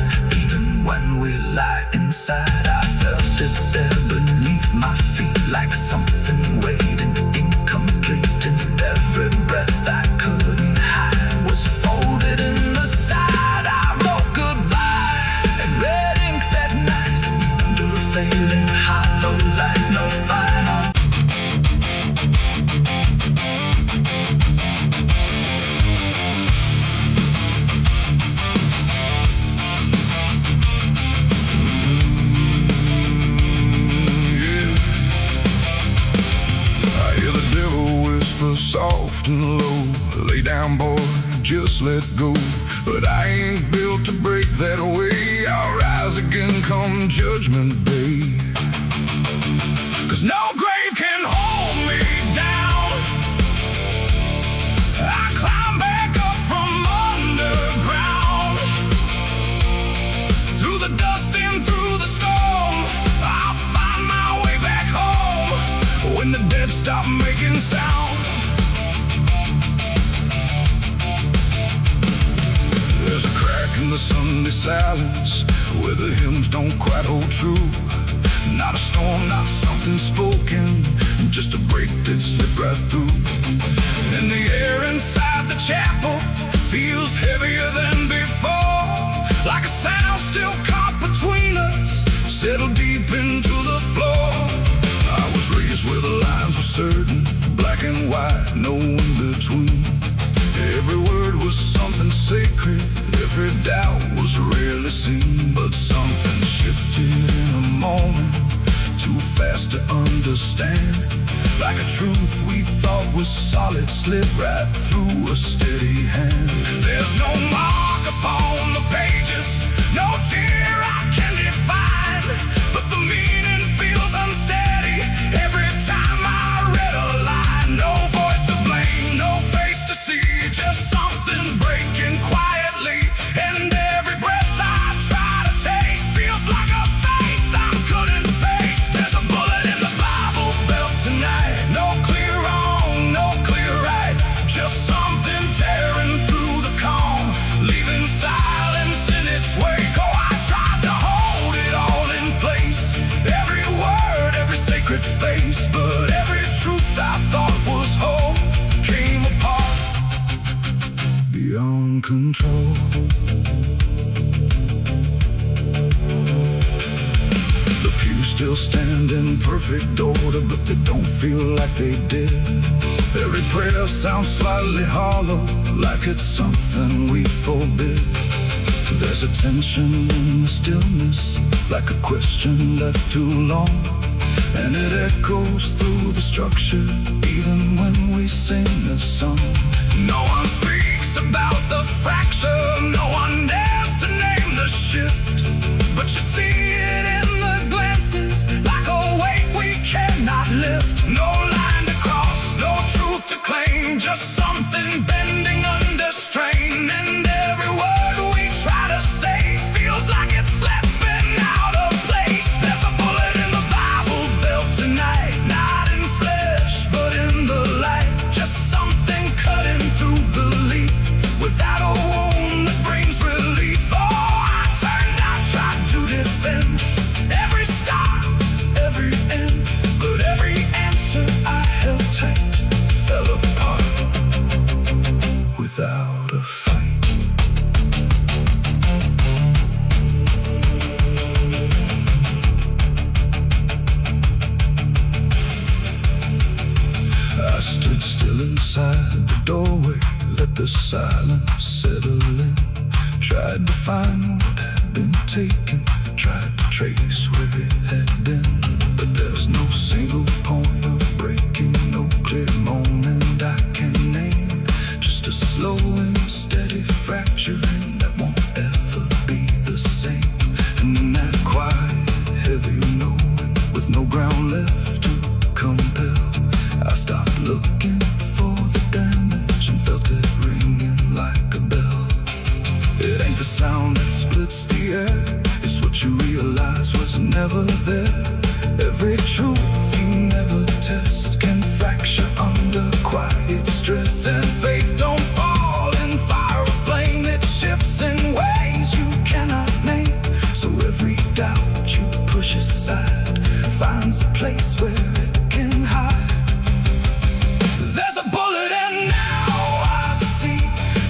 Even when we lie inside, I felt it there beneath my feet, like something waiting incomplete. And every breath I couldn't hide was folded in the side. I wrote goodbye in red ink that night, under a failing hollow light. No final. Soft and low, lay down boy, just let go. But I ain't built to break that way. I'll rise again come judgment day, 'cause no grave can hold me down. I climb back up from underground. a Sunday silence where the hymns don't quite hold true. Not a storm, not something spoken, just a break that slipped right through. And the air inside the chapel feels heavier than before, like a sound still caught between us, settled deep into the floor. I was raised where the lines were certain, black and white, no in between. Every word was something sacred, every doubt was rarely seen. But something shifted in a moment, too fast to understand. Like a truth we thought was solid slipped right through a steady hand. There's no mark upon the pages, no tear I can define, but the meaning feels unsteady every time I read a line. No voice to blame, no face to see, just something breaking quietly. And every breath I try to take feels like a faith I couldn't fake. There's a bullet in the Bible belt tonight, no clear wrong, no clear right, just something tearing through the calm, leaving silence in its wake. Oh, I tried to hold it all in place, every word, every sacred space, but every truth I thought was whole came apart beyond control. The pews still stand in perfect order, but they don't feel like they did. Every prayer sounds slightly hollow, like it's something we forbid. There's a tension in the stillness, like a question left too long, and it echoes through the structure, even when we sing a song. No one speaks about the fracture, no one dares to name the shift, but you see it in the glances, like a weight we cannot lift. No line to cross, no truth to claim, just something bending under strain. And every word we try to say feels like it's slipping out of place. There's a bullet in the Bible belt tonight, not in flesh but in the light, just something cutting through belief without a wound that brings relief. Oh, I turned, I tried to defend every start, every end, but every answer I held tight fell apart without a fight. I stood still inside the doorway, let the silence settle in. Tried to find what had been taken, tried to trace where it had been, but there's no single point of breaking, no clear moment I can name. Just a slow and steady fracturing that won't ever be the same. And in that quiet, heavy knowing, with no ground left to compel, I stopped looking for the damage and felt it ringing like a bell. It ain't the sound that splits the air, it's what you realize was never there. Every truth you never test can fracture under quiet stress. And faith don't fall in fire or flame, it shifts in ways you cannot name. So every doubt you push aside finds a place where it can hide. There's a bullet and now I see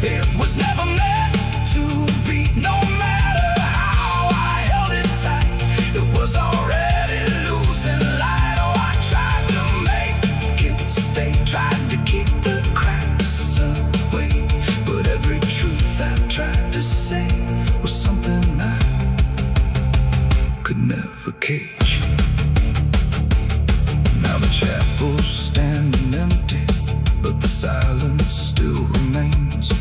it was never meant to be. No matter how I held it tight, it was already losing light. Oh, I tried to make it stay, tried to keep the cracks away, but every truth I tried to say was something I could never cage. Now the chapel's standing empty, but the silence still remains.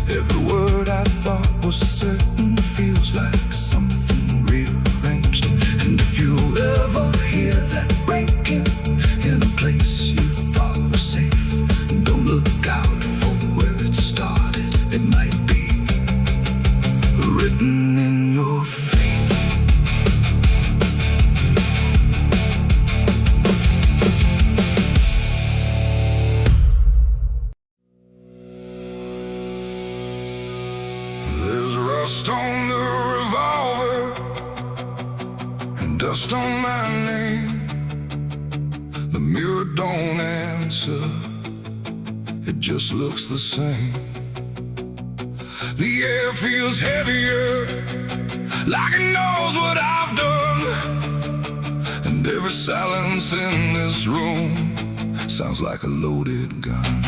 Every word I thought was certain feels like something rearranged. And if you ever hear that breaking in a place you thought was safe, don't look out for where it started. It might be written in your fate. rust on the revolver and dust on my name. The mirror don't answer, it just looks the same. The air feels heavier, like it knows what I've done. And every silence in this room sounds like a loaded gun.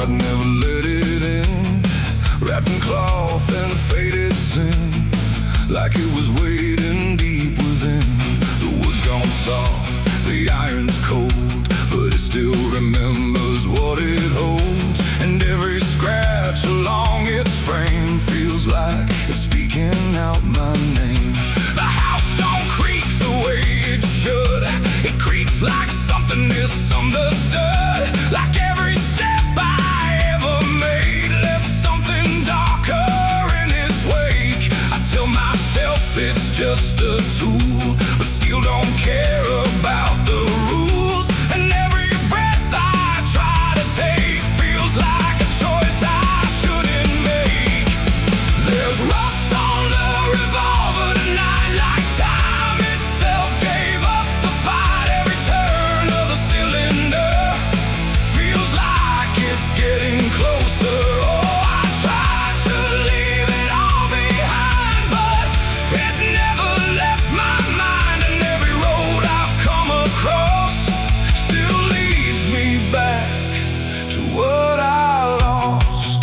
I'd never let it in, wrapped in cloth and faded sin, like it was waiting deep within. The wood's gone soft, the iron's cold, but it still remembers what it holds. And every scratch along its frame feels like it's speaking out my name. The house don't creak the way it should, it creaks like something misunderstood. Like every step I ever made left something darker in its wake. I tell myself it's just a tool, but still don't care about the rules. And every breath I try to take feels like a choice I shouldn't make. There's rust on the revolver tonight, like time itself gave up the fight. Every turn of the cylinder feels like it's getting closer. Oh, I tried to leave it all behind, but it never left my mind. And every road I've come across still leads me back to what I lost.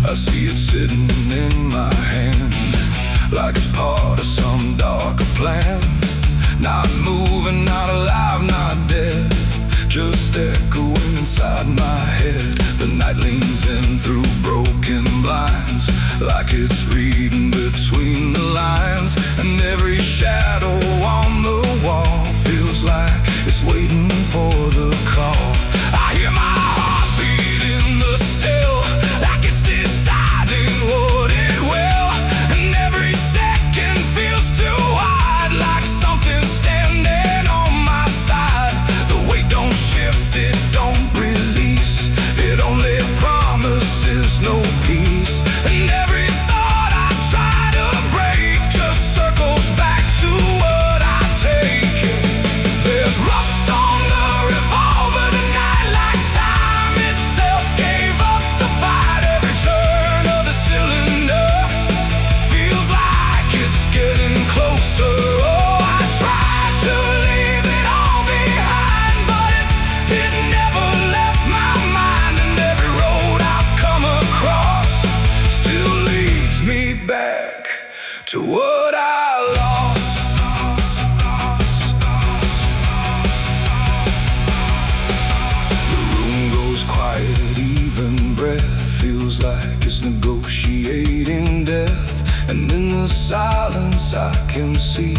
I see it sitting in my hand, like it's part of some darker plan. Not moving, not alive, not dead, just echoing inside my head. The night leans in through broken blinds, like it's reading between the lines. And every shadow on the wall feels like it's waiting for the call. I hear my heartbeat in the still, like it's deciding what it will. And every second feels too wide, like something's standing on my side. The weight don't shift, it don't release, it only promises no peace. And every thought I try to break just circles back to what I take. There's rust on the revolver tonight, like time itself gave up the fight. Every turn of the cylinder feels like it's getting closer. Oh, I tried to leave it all behind, but it never left my mind. And every road I've come across still leads me back to what I lost. The room goes quiet, even breath feels like it's negotiating death. And in the silence I can see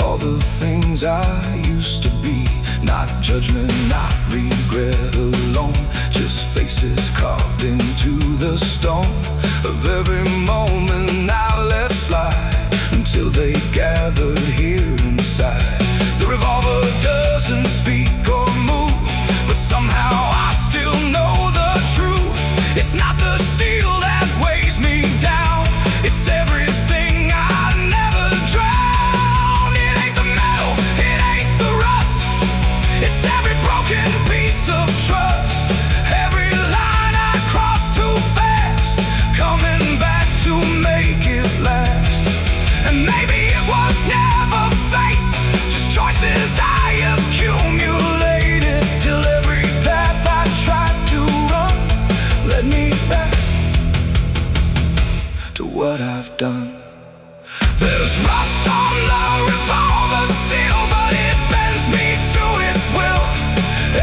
all the things I used to be. Not judgment, not regret alone, just faces carved into the stone of every moment I let slide, until they gathered here inside. The revolver doesn't speak or move, but somehow I still know the truth. It's not the steel that weighs me down, it's everything I never drown. It ain't the metal, it ain't the rust, it's every broken piece of trust. Every line I cross too fast, coming back to make it last. And maybe it was never fate, just choices I accumulated, till every path I tried to run led me back to what I've done. There's rust on the revolver still, but it bends me to its will.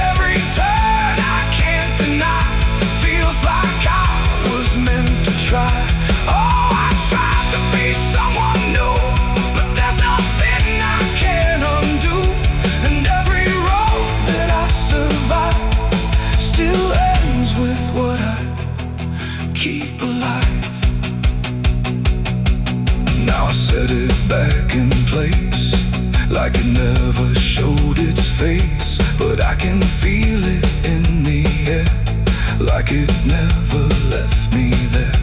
Every turn I can't deny feels like I was meant to try. Oh, I tried to be someone new, but there's nothing I can undo. And every never showed its face, but I can feel it in the air, like it never left me there.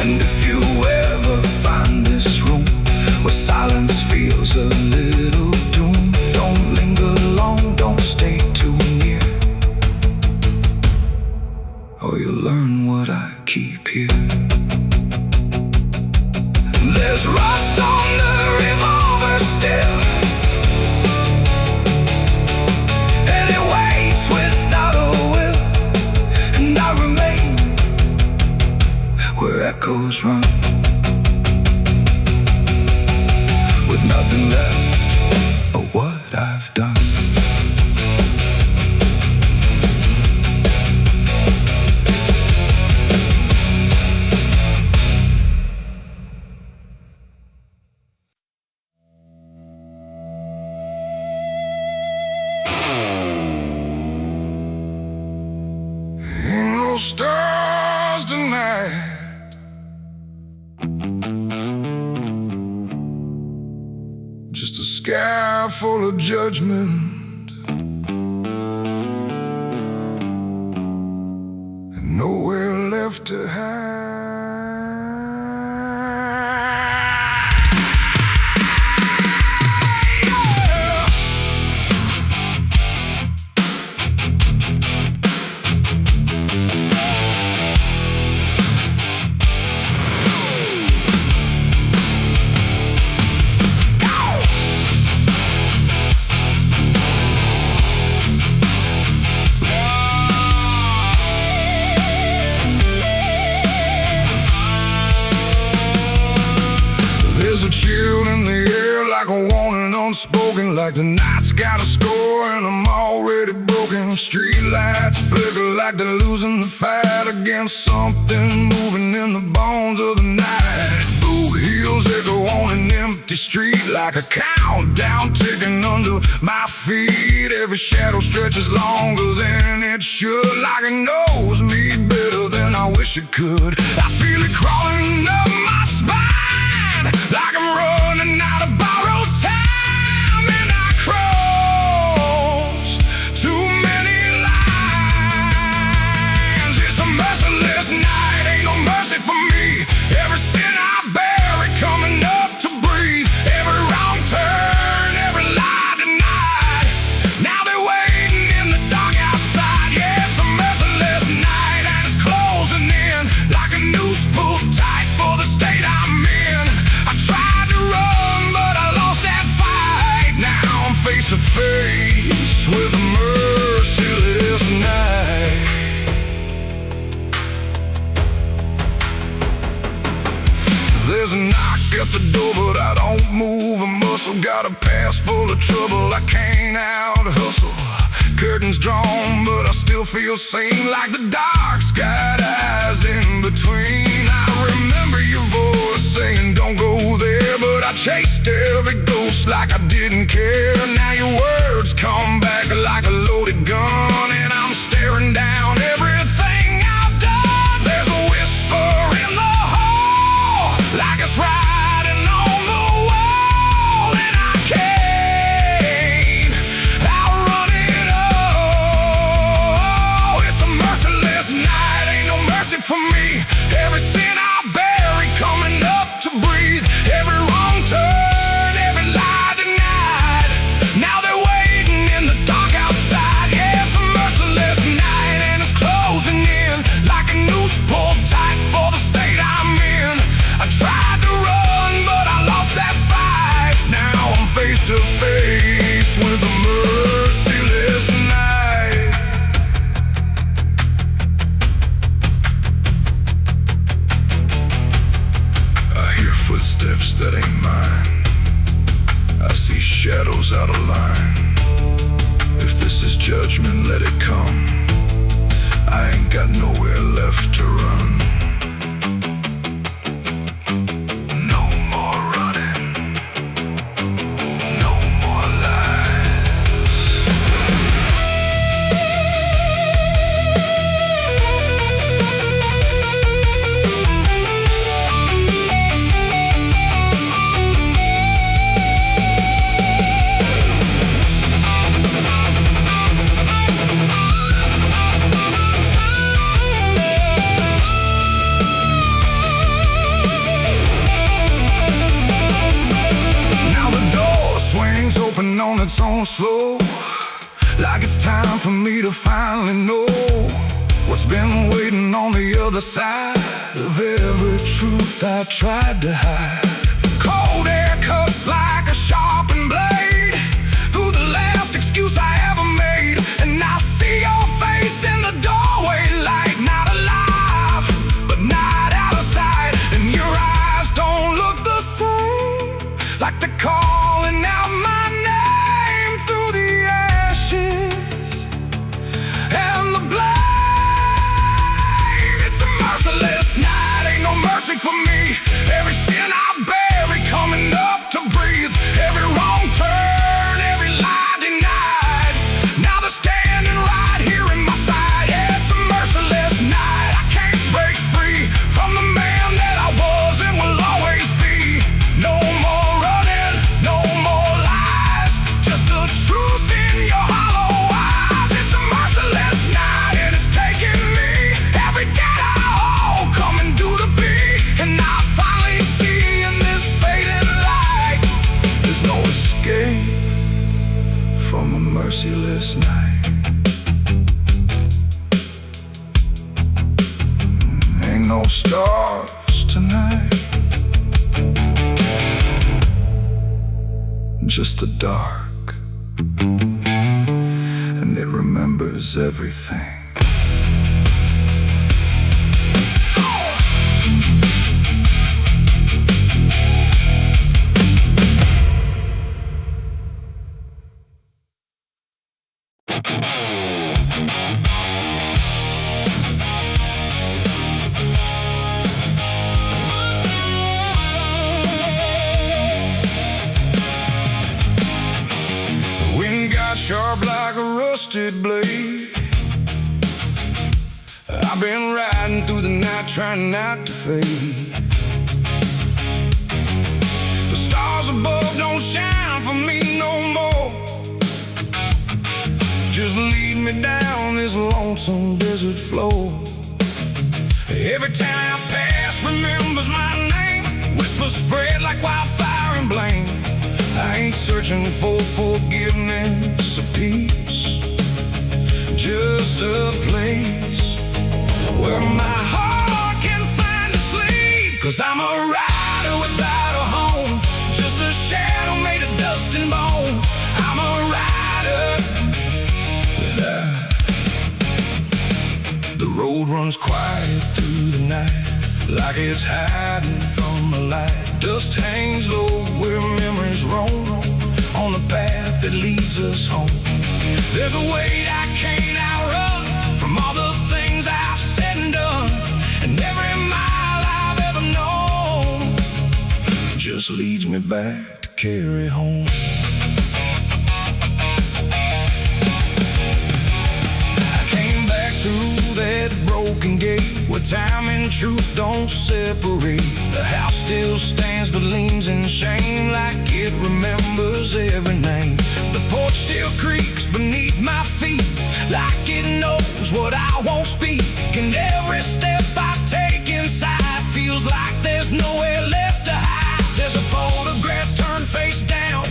And if you ever find this room where silence feels a little doom, don't linger long, don't stay too near, or you'll learn what I keep here. There's rust on the revolver still, and it waits without a will, and I remain where echoes run, with nothing left of what I've done. Ain't no stars tonight, just a sky full of judgment, and nowhere left to hide. There's a chill in the air, like a warning unspoken, like the night's got a score and I'm already broken. Streetlights flicker like they're losing the fight against something moving in the bones of the night. Boot heels echo on an empty street, like a countdown ticking under my feet. Every shadow stretches longer than it should, like it knows me better than I wish it could. I feel it crawling up my spine, like I'm running out of borrowed time, and I crossed too many lines. It's a merciless night, ain't no mercy for me. Every sin I bury coming up to breathe, every wrong turn, every lie denied. Now they're waiting in the dark outside. Yeah, it's a merciless night, and it's closing in like a noose pulled tight for the state I'm in. I tried to run, but I lost that fight. Now I'm face to face with a merciless night. There's a knock at the door, but I don't move a muscle. Got a past full of trouble, I can't out hustle. Curtains drawn, but I still feel sane, like the dark's got eyes in between. I remember your voice saying don't go there, but I chased every ghost like I didn't care. Now your words come back like a loaded gun, and I'm staring down everything I've done. There's a whisper in the hall, like it's riding on the wall, and I can't outrun it all. It's a merciless night, ain't no mercy for me. Every sin I bury coming up to breathe, every wrong turn, every lie denied. Now they're waiting slow, like it's time for me to finally know what's been waiting on the other side of every truth I tried to hide. Cold air cuts like a sharpened blade through the last excuse I ever made, and I see your face in the doorway, like not alive, but not out of sight. And your eyes don't look the same, like they're calling out my name through the ashes and the blame. It's a merciless night, ain't no mercy for me. Every sin I bury coming up to breathe, every wrong turn, every lie denied. Now they're standing right here in my side. Yeah, it's a merciless night. I can't break free from the man that I was and will always be. No more running, no more lies, just the truth in your hollow eyes. It's a merciless night and it's taking me every day I hold, coming to the beat, and I finally see in this fading light there's no escape from a merciless night. Ain't no stars tonight, just the dark, and it remembers everything. The wind got sharp like a rusted blade. I've been riding through the night trying not to fade. The stars above don't shine for me no more, just lead me down this lonesome desert floor. Every town I pass remembers my name, whispers spread like wildfire and blame. I ain't searching for forgiveness or peace, just a place where my heart can find a sleep. 'Cause I'm a rider without a home, just a shadow made of dust and bone. I'm a rider. The road runs quiet through the night, like it's hiding from the light. Dust hangs low where memories roam, on the path that leads us home. There's a weight I can't outrun from all the things I've said and done, and every mile I've ever known just leads me back to carry home. That broken gate where time and truth don't separate. The house still stands but leans in shame, like it remembers every name. The porch still creaks beneath my feet, like it knows what I won't speak. And every step I take inside feels like there's nowhere left to hide. There's a photograph turned face down,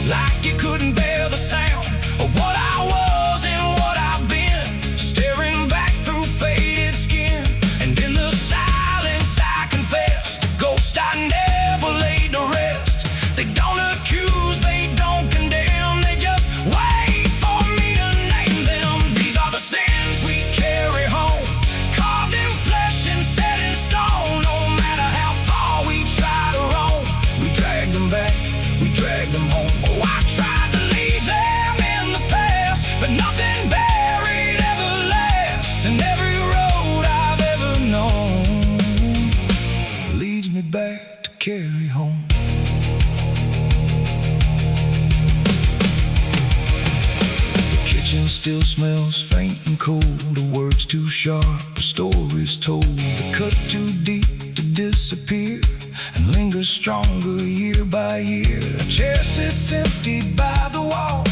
like you couldn't bear the sound of what I was and what I've been, staring back through faded skin. And in the silence I confess, the ghost I never laid to rest. They don't accuse, they don't condemn, they just wait for me to name them. These are the sins we carry home, carved in flesh and set in stone. No matter how far we try to roam, we drag them back, we drag them home. Oh, I tried to leave them in the past, but nothing buried ever lasts. And every road I've ever known leads me back to carry home. The kitchen still smells faint and cold, the words too sharp, the stories told. The cut too deep to disappear and lingers stronger year by year. A chair sits empty by the wall,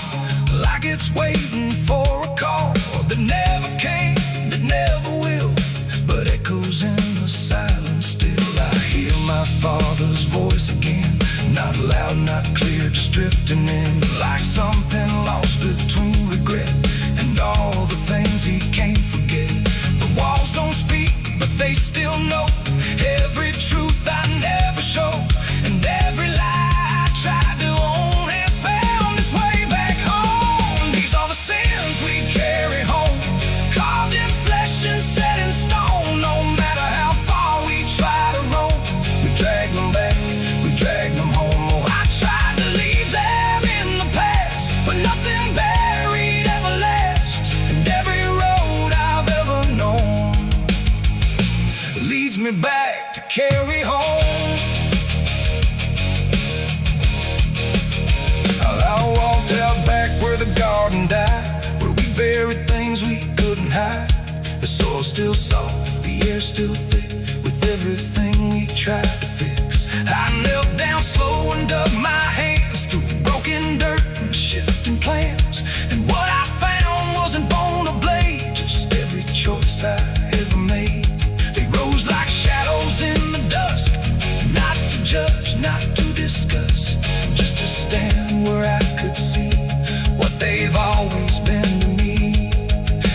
like it's waiting for a call that never came, that never will, but echoes in the silence still. I hear my father's voice again, not loud, not clear, just drifting in, like something lost between regret and all the things he can't forget. The walls don't speak, but they still know every truth I never show, and every lie I tried to own has found its way back home. These are the sins we carry home, carved in flesh and set in stone. No matter how far we try to roam, we drag them back, we drag them home. Oh, I tried to leave them in the past, but nothing buried ever lasts, and every road I've ever known leads me back to carry home. I walked out back where the garden died, where we buried things we couldn't hide. The soil's still soft, the air's still thick, with everything we tried to fix. I knelt down slow and dug my hands through broken dirt and shifting plans, and what I found wasn't bone or blade, just every choice I ever made. They rose like shadows in the dusk, not to judge, not to discuss, just to stand where I could see what they've always been to me.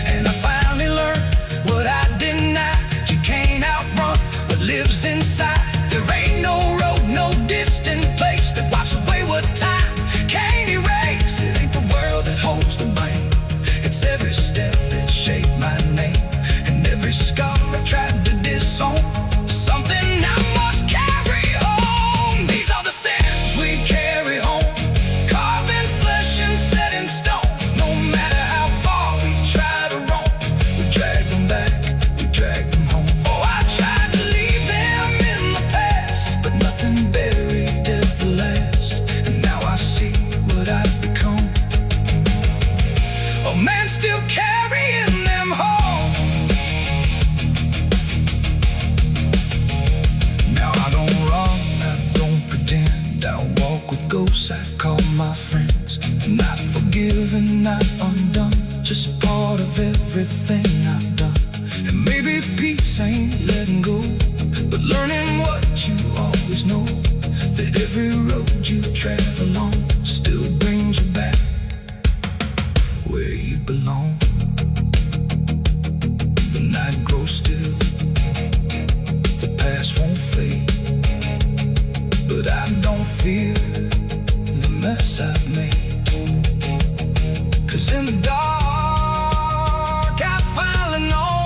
And I finally learned what I denied: you can't outrun what lives inside. There ain't no road, no distant place that wipes away what time can't erase. It ain't the world that holds the blame, it's every step that shaped my name, and every scar I tried to disown, something I must carry home. These are the sins we carry home, carved in flesh and set in stone. No matter how far we try to roam, we drag them back, we drag them home. Oh, I tried to leave them in the past, but nothing buried ever lasts, and now I see what I've become. Oh man, still carrying them home. Now I don't run, I don't pretend, I walk with ghosts I call my friends. Not forgiven, not undone, just part of everything I've done. And maybe peace ain't letting go, but learning what you always know, that every road you travel on still brings you back where you belong. The night grows still, the past won't fade, but I don't fear the mess I've made. 'Cause in the dark I finally know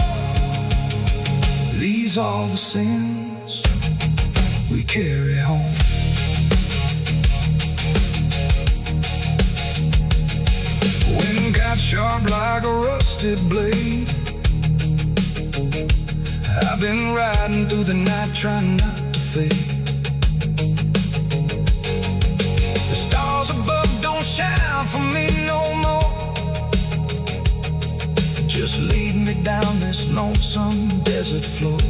these are the sins we carry home. Wind got sharp like a rusted blade, I've been riding through the night trying not to fade. The stars above don't shine for me no more, just lead me down this lonesome desert floor.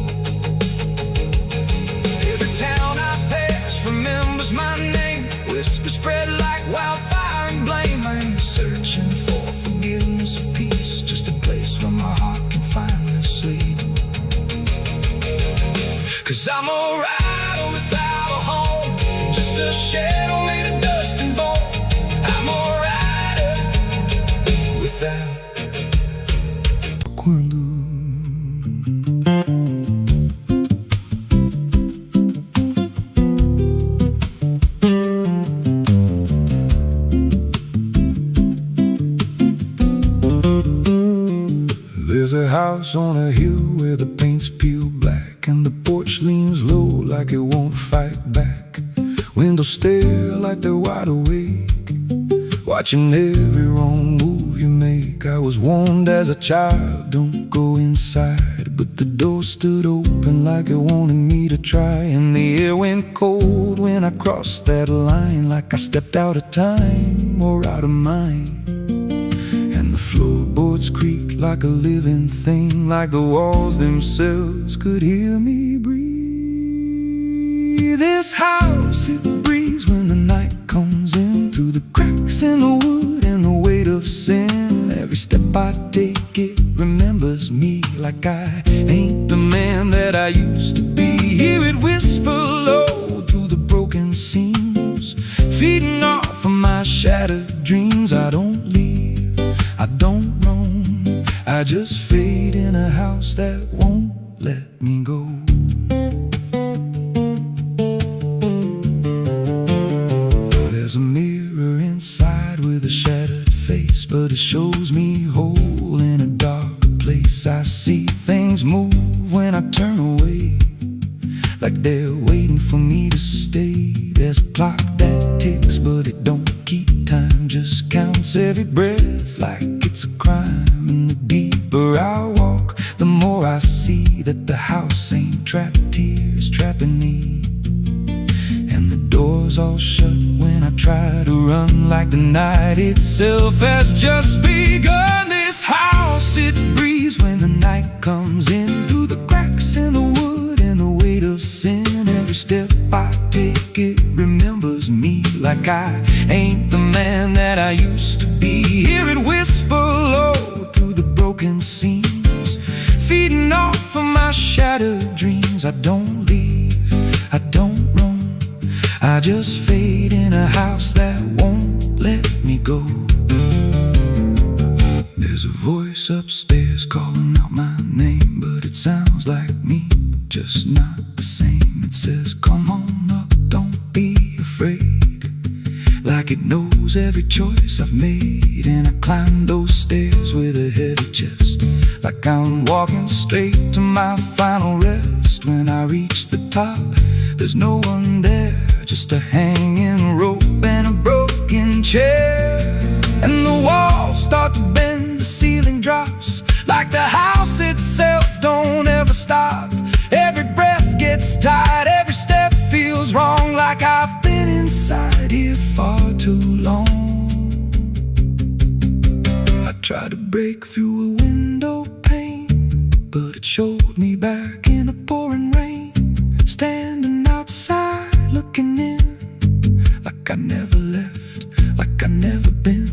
Every town I pass remembers my name, whispers spread like wildfire and blame. I ain't searching for forgiveness or peace, just a place where my heart can finally sleep. 'Cause I'm alright without a home, just a shadow made of dust and bone. I'm alright without quando. There's a house on a hill where the paint's peeled black, and the porch leans low like it won't fight back. Windows stare like they're wide awake, watching every wrong move you make. I was warned as a child, don't go inside, but the door stood open like it wanted me to try. And the air went cold when I crossed that line, like I stepped out of time or out of mind. And the floorboards creaked like a living thing, like the walls themselves could hear me breathe. This house, it breathes when the night comes in, through the cracks in the wood and the weight of sin. Every step I take, it remembers me, like I ain't the man that I used to be. Hear it whisper low through the broken seams, I just fade in a house that won't let me go. There's a mirror inside with a shattered face, but it shows me whole in a dark place. I see things move when I turn away, like they're waiting for me to stay. There's a clock that ticks, but it don't keep time, just counts every breath like it's a crime. And the deeper I walk, the more I see that the house ain't trapped here, it's trapping me. And the doors all shut when I try to run, like the night itself has just begun. This house, it breathes when the night comes in, through the cracks in the wood and the weight of sin. Every step I take, it remembers me, like I ain't the man that I used to be. Hear it whisper low through the broken seams, feeding off of my shattered dreams. I don't leave, I don't roam, I just fade in a house that won't let me go. There's a voice upstairs calling out my name, but it sounds like me, just not the same. It says, come on up, don't be afraid, like it knows every choice I've made. And I climb those stairs with a heavy chest, like I'm walking straight to my final rest. When I reach the top, there's no one there, just a hanging rope and a broken chair. And the walls start to bend, the ceiling drops, like the house itself don't ever stop. Every breath gets tight, every step feels wrong, like I've been inside here far too long. I tried to break through a window pane, but it showed me back in a pouring rain, standing outside looking in, like I never left, like I never been.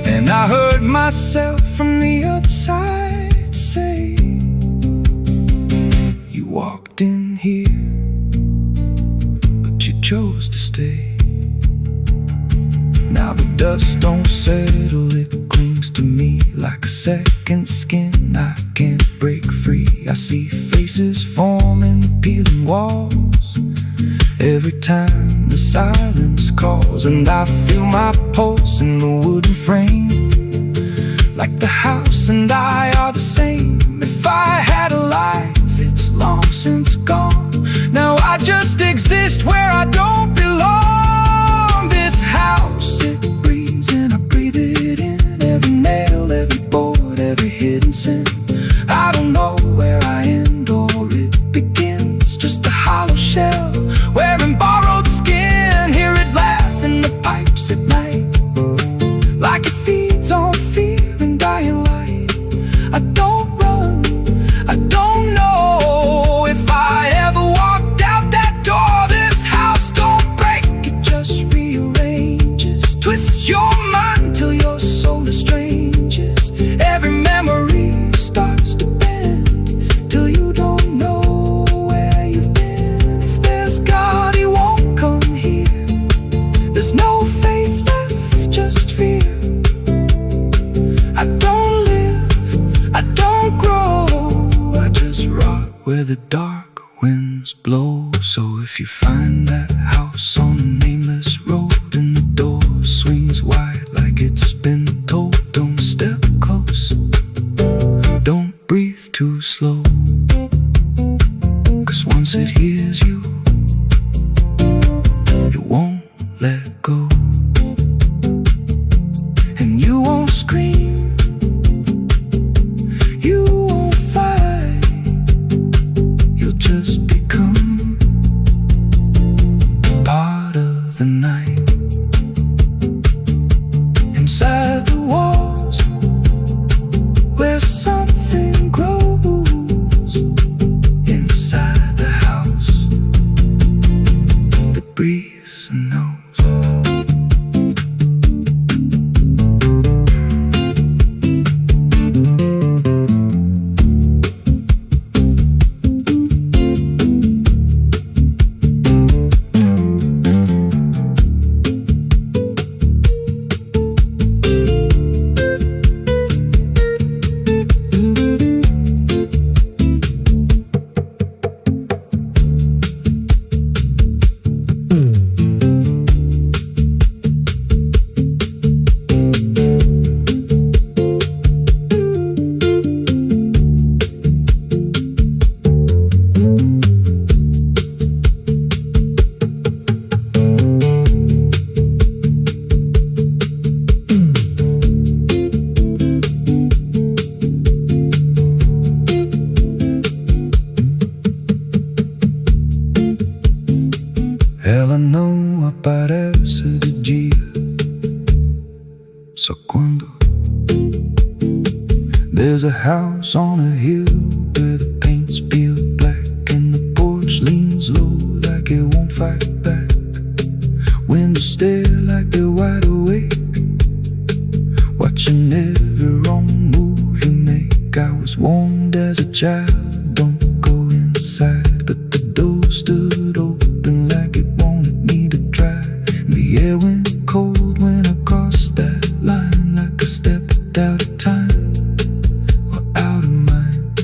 And I heard myself from the other side say, you walked in here, but you chose to stay. Now the dust don't settle, it clings to me like a second skin. I can't break free. I see faces forming the peeling walls every time the silence calls. And I feel my pulse in the wooden frame, like the house and I are the same. If I had a life, it's long since gone. Now I just exist where I don't belong. This house, it breathes and I breathe it in. Every nail, every board, every hidden sin. I don't know where I end or it begins, just a hollow shell wearing borrowed skin. Hear it laugh in the pipes at night, like it feeds on fear and dying light. I don't run, I don't know if I ever walked out that door. This house don't break, it just rearranges, twists your mind till your soul estranges. Every memory starts to bend till you don't know where you've been. If there's God, he won't come here. There's no faith left, just fear. I don't live, I don't grow, I just rot where the dark winds blow. So if you find that house on a nameless road and the door swings wide like it's been told, don't step close, don't breathe too slow, 'cause once it hears you, it won't let go. And you won't scream, you won't fight, you'll just become part of the night. Inside the walls, where something grows, inside the house that breathes and knows. So cuando there's a house on a hill where the paint's peeled black and the porch leans low like it won't fight back. Windows stare like they're wide awake, watching every wrong move you make. I was warned as a child, don't go inside, but the door stood open like it wanted me to try. The air went cold when I crossed that line, like I stepped out of time or out of mind.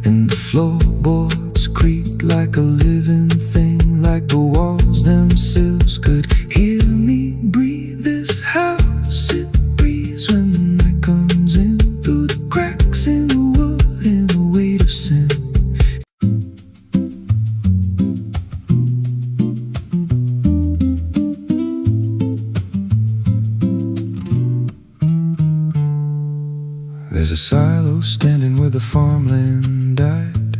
And the floorboards creaked like a living thing, like the walls themselves could hear me breathe. This house, it breathes when the night comes in, through the cracks in the wood and the weight of sin. There's a silo standing where the farmland died,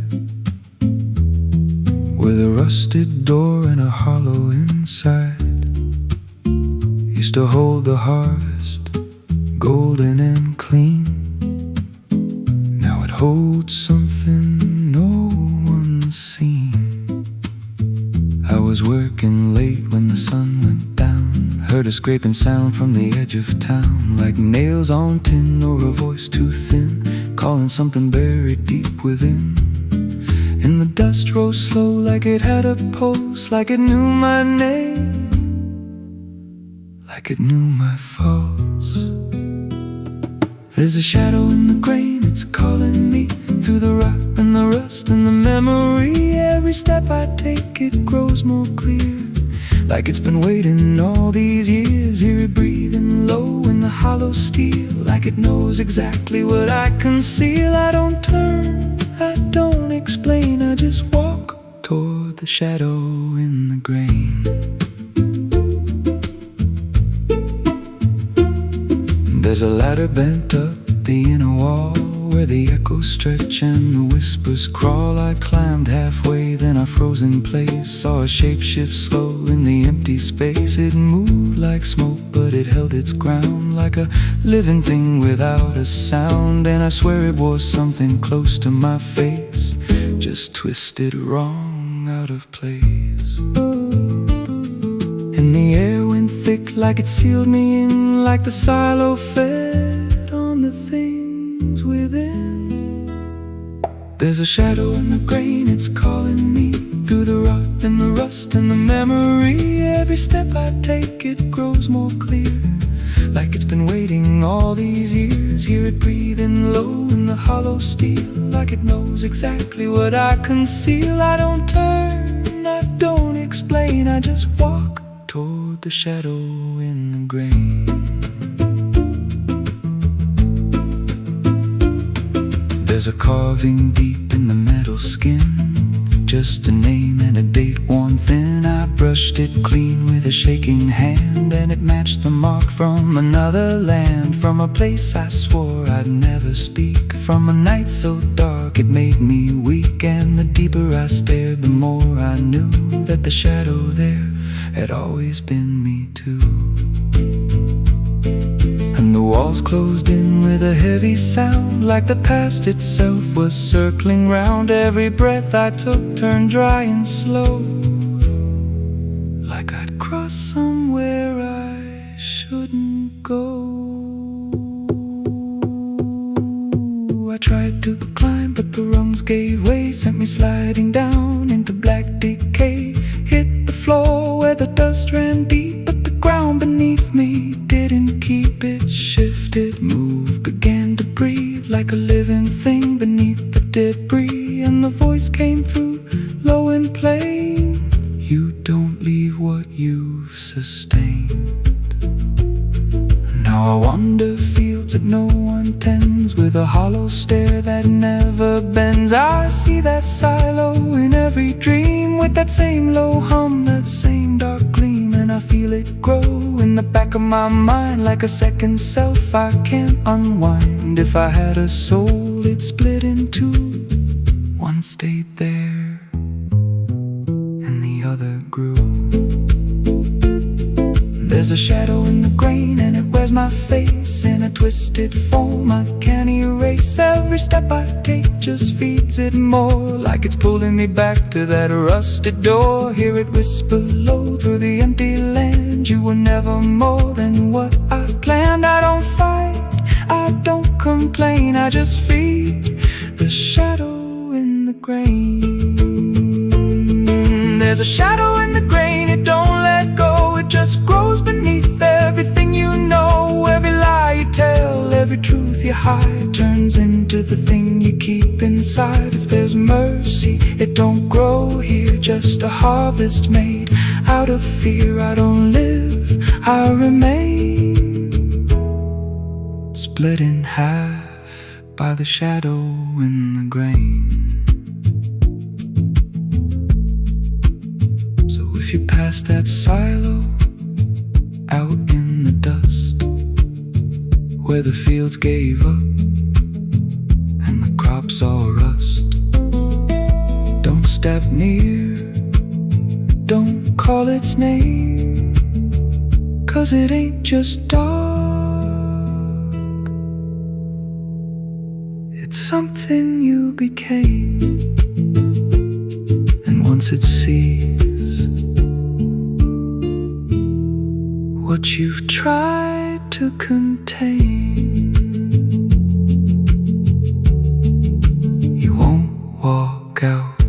with a rusted door and a hollow inside. Used to hold the harvest, golden and clean. Now it holds something no one's seen. I was working late when the sun went down, heard a scraping sound from the edge of town, like nails on tin or a voice too thin, calling something buried deep within. And the dust rose slow like it had a pulse, like it knew my name, like it knew my faults. There's a shadow in the grain, it's calling me through the rot and the rust and the memory. Every step I take, it grows more clear, like it's been waiting all these years. Hear it breathing low in the hollow steel, like it knows exactly what I conceal. I don't turn, I don't explain, I just walk toward the shadow in the grain. There's a ladder bent up the inner wall, where the echoes stretch and the whispers crawl. I climbed halfway, then I froze in place, saw a shape shift slow in the empty space. It moved like smoke, but it held its ground, like a living thing without a sound. And I swear it was something close to my face, just twisted wrong, out of place. And the air went thick like it sealed me in, like the silo fed on the things within. There's a shadow in the grain, it's calling me through the rot and the rust and the memory. Every step I take, it grows more clear, like it's been waiting all these years. Hear it breathing low in the hollow steel, like it knows exactly what I conceal. I don't turn, I don't explain, I just walk toward the shadow in the grain. There's a carving deep in the metal skin, just a name and a date worn thin. I brushed it clean with a shaking hand, and it matched the mark from another land, from a place I swore I'd never speak, from a night so dark it made me weak. And the deeper I stared, the more I knew that the shadow there had always been me too. And the walls closed in with a heavy sound, like the past itself was circling round. Every breath I took turned dry and slow, like I'd crossed somewhere I shouldn't go. I tried to climb, but the rungs gave way, sent me sliding down into black decay. Hit the floor where the dust ran deep, but the ground beneath me didn't keep. It shifted, moved, began to breathe, like a living thing beneath the debris. And the voice came through, low and plain: you don't leave what you've sustained. Now I wander fields that no one tends, with a hollow stare that never bends. I see that silo in every dream, with that same low hum, that same dark gleam. And I feel it grow in the back of my mind, like a second self I can't unwind. If I had a soul, it'd split in two. One stayed there, and the other grew. There's a shadow in the grain and it wears my face in a twisted form I can't erase. Every step I take just feeds it more, like it's pulling me back to that rusted door. Hear it whisper low through the empty land, you were never more than what I planned. I don't fight, I don't complain, I just feed the shadow in the grain. There's a shadow in the grain, it don't let go, it just grows beneath everything you know. Every lie you tell, every truth you hide, turns into the thing you keep inside. If there's mercy, it don't grow here, just a harvest made out of fear. I don't live, I remain, split in half by the shadow in the grain. If you pass that silo out in the dust, where the fields gave up and the crops all rust, don't step near, don't call its name, 'cause it ain't just dark, it's something you became. And once it sees what you've tried to contain, you won't walk out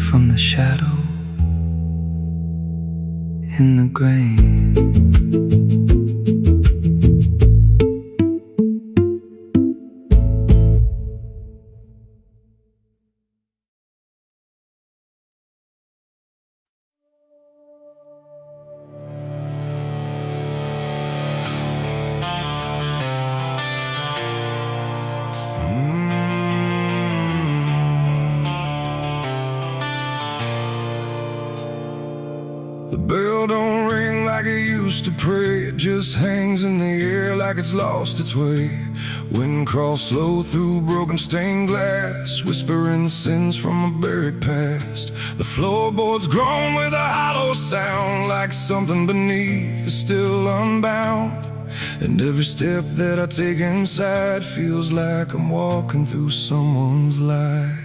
from the shadow in the grain. The bell don't ring like it used to pray, it just hangs in the air like it's lost its way. Wind crawls slow through broken stained glass, whispering sins from a buried past. The floorboards groan with a hollow sound, like something beneath is still unbound. And every step that I take inside feels like I'm walking through someone's life.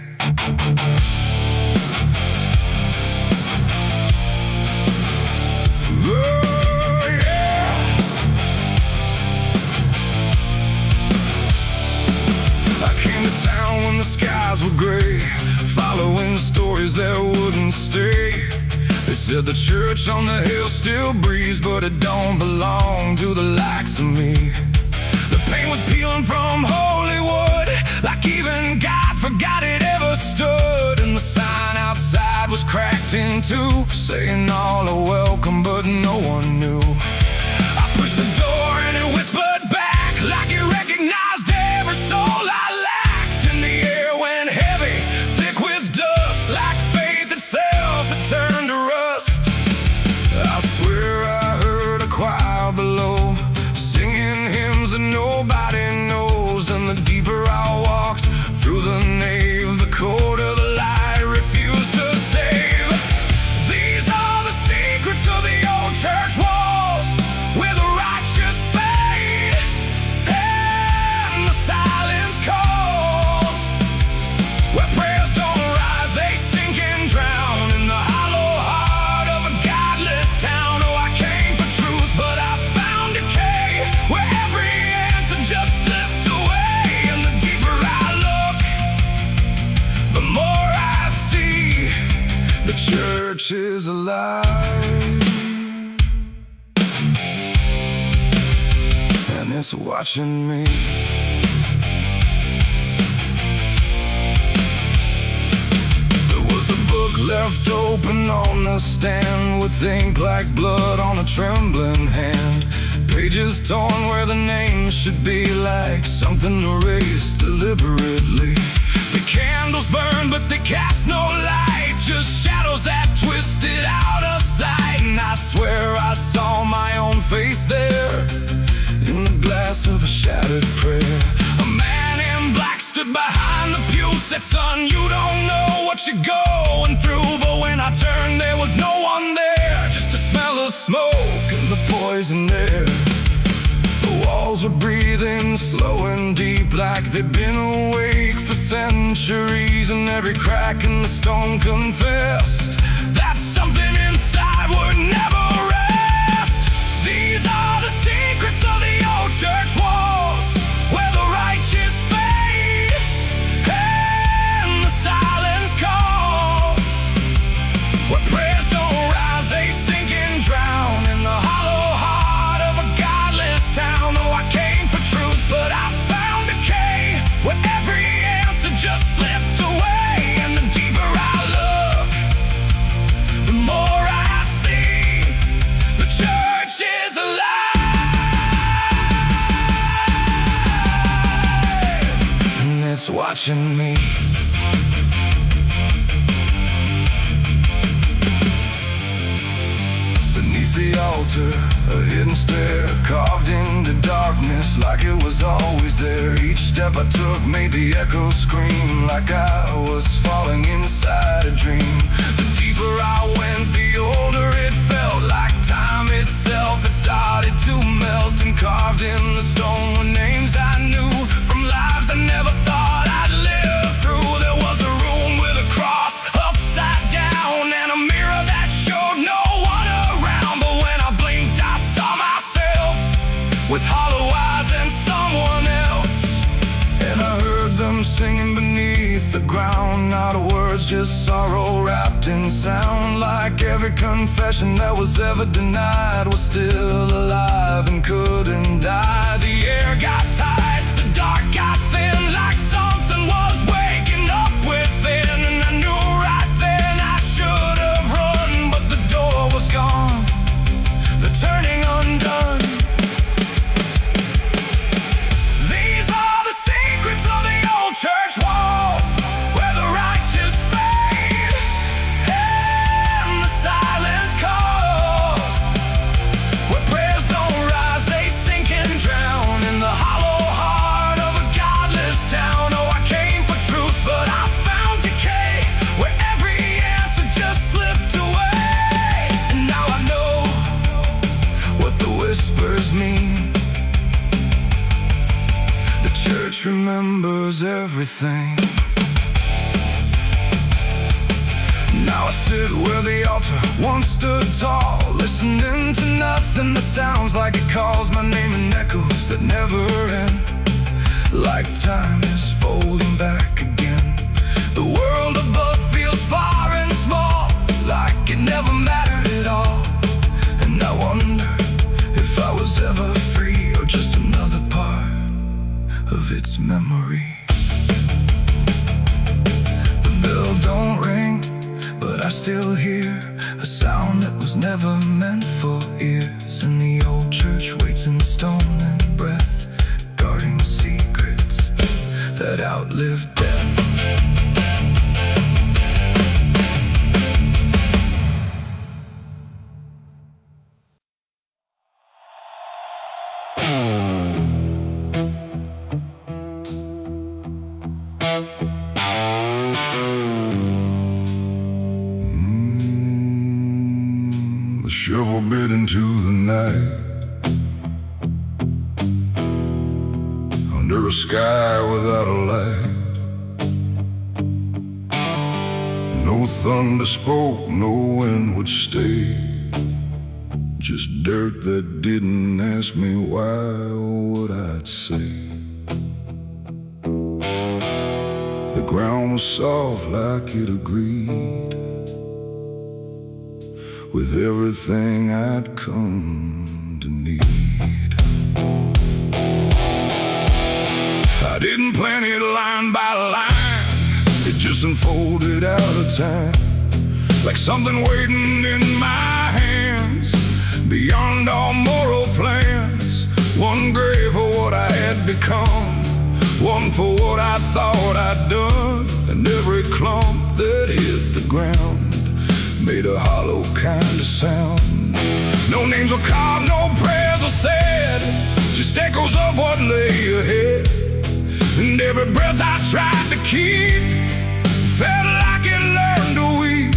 Oh, yeah. I came to town when the skies were gray, following stories that wouldn't stay. They said the church on the hill still breathes, but it don't belong to the likes of me. The paint was peeling from Hollywood, like even God forgot it ever stood. And the sign outside was cracked in two, saying all are welcome, but no one knew. I pushed the door and it whispered back, like it recognized every soul I lacked. And the air went heavy, thick with dust, like faith itself had turned to rust. I swear I heard a choir below, singing hymns that nobody knows. And the deeper I walked through the nave, the colder the light refused to save. These are the secrets of the old church walls, where the righteous fade and the silence calls, where prayers don't rise, they sink and drown in the hollow heart of a godless town. Oh, I came for truth, but I found decay, where every answer just slipped away. And the deeper I look, the more I see the church is alive, and it's watching me. There was a book left open on the stand, with ink like blood on a trembling hand. Pages torn where the name should be, like something erased deliberately. The candles burn, but they cast no light, just shadows that twisted out of sight. And I swear I saw my own face there, in the glass of a shattered prayer. A man in black stood behind the pew, said, son, you don't know what you're going through. But when I turned, there was no one there. the smoke and the poison air. The walls were breathing slow and deep, like they'd been awake for centuries, and every crack in the stone confessed that something inside would never rest. These are the secrets of the old church walls, where the righteous fade and the silence calls, where prayers don't rise, they sink and drown in the hollow heart of a godless town. Oh, I came for truth, but I found decay, where every answer just slipped away. And the deeper I look, the more I see the church is alive, and it's watching me. Beneath the altar, a hidden stair carved into darkness like it was always there. Each step I took made the echoes scream like I was falling inside a dream. The deeper I went, the older it felt, like time itself had started to melt. And carved in the stone were names I knew from lives I never thought I'd live through. There was a room with a cross upside down and a mirror that showed no one around. But when I blinked, I saw myself with hollow eyes and someone else. And I heard them singing beneath the ground, not words, just sorrow wrapped in sound. Like every confession that was ever denied was still alive and couldn't die. The air got tight, the dark got thin, like something was waking up within. And I knew right then I should have run, but the door was gone, the turning undone. These are the secrets of the old church walls, where the righteous fade and the silence calls, where prayers don't rise, they sink and drown in the hollow heart of a godless town. Oh, I came for truth, but I found decay, where every answer just slipped away. And now I know what the whispers mean. The church remembers everything. Now I sit where the altar once stood tall, listening to nothing that sounds like it calls my name in echoes that never end. Like time is folding back again. The world above feels far and small, like it never mattered at all. And I wonder if I was ever free, or just another part of its memory. The bell don't ring, but I still hear a sound that was never meant for ears. And the old church waits in stone and breath, guarding secrets that outlive death. The shovel bit into the night, under a sky without a light. No thunder spoke, no wind would stay, just dirt that didn't ask me why or what I'd say. The ground was soft like it agreed with everything I'd come to need. I didn't plan it line by line, it just unfolded out of time, like something waiting in my hands, beyond all moral plans. One grave for what I had become, one for what I thought I'd done. And every clump that hit the ground made a hollow kind of sound. No names were carved, no prayers were said, just echoes of what lay ahead. And every breath I tried to keep felt like it learned to weep.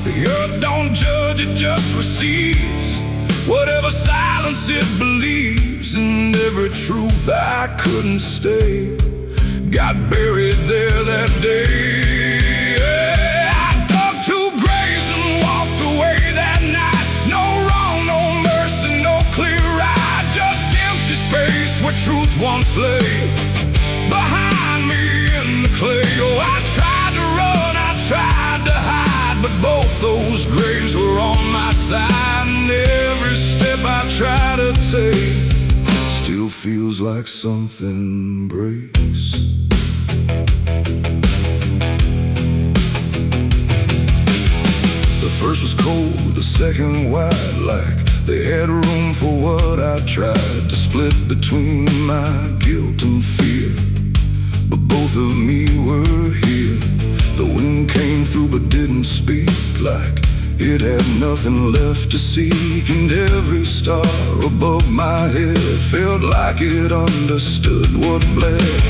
The earth don't judge, it just receives. Whatever silence it believes, and every truth I couldn't stay got buried there that day. I dug 2 graves and walked away that night. No wrong, no mercy, no clear right, just empty space where truth once lay behind me in the clay. Oh, I tried to run, I tried to hide, but both those graves were on my side. And every step I try to take still feels like something breaks. The first was cold, the second wide, like they had room for what I tried to split between my guilt and fear. But both of me were here. The wind came through but didn't speak, like it had nothing left to seek. And every star above my head felt like it understood what bled.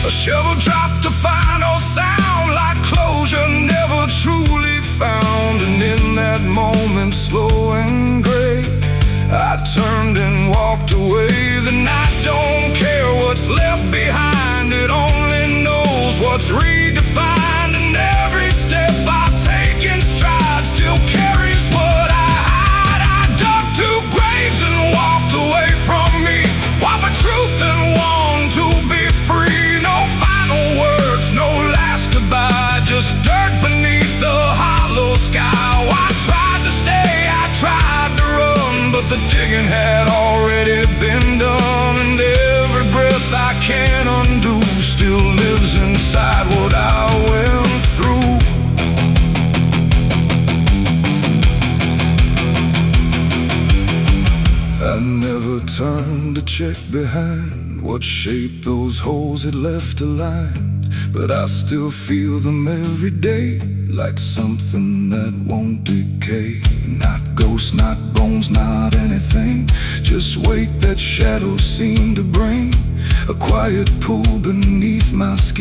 A shovel dropped a final sound, like closure never truly found. And in that moment, slow and gray, I turned and walked away. The night don't care what's left behind, it only knows what's redefined. And every step I take in stride still carries what I hide. I dug 2 graves and walked away from me, while the truth and one to be free. No final words, no last goodbye, just dirt beneath the hollow sky. Oh, I tried to stay, I tried to run, but the digging had already been done. And every breath I can't undo still lives inside what I went through. I never turned to check behind what shape those holes had left aligned, but I still feel them every day, like something that won't decay. Not ghosts, not bones, not anything, just weight that shadows seem to bring, a quiet pool beneath my skin.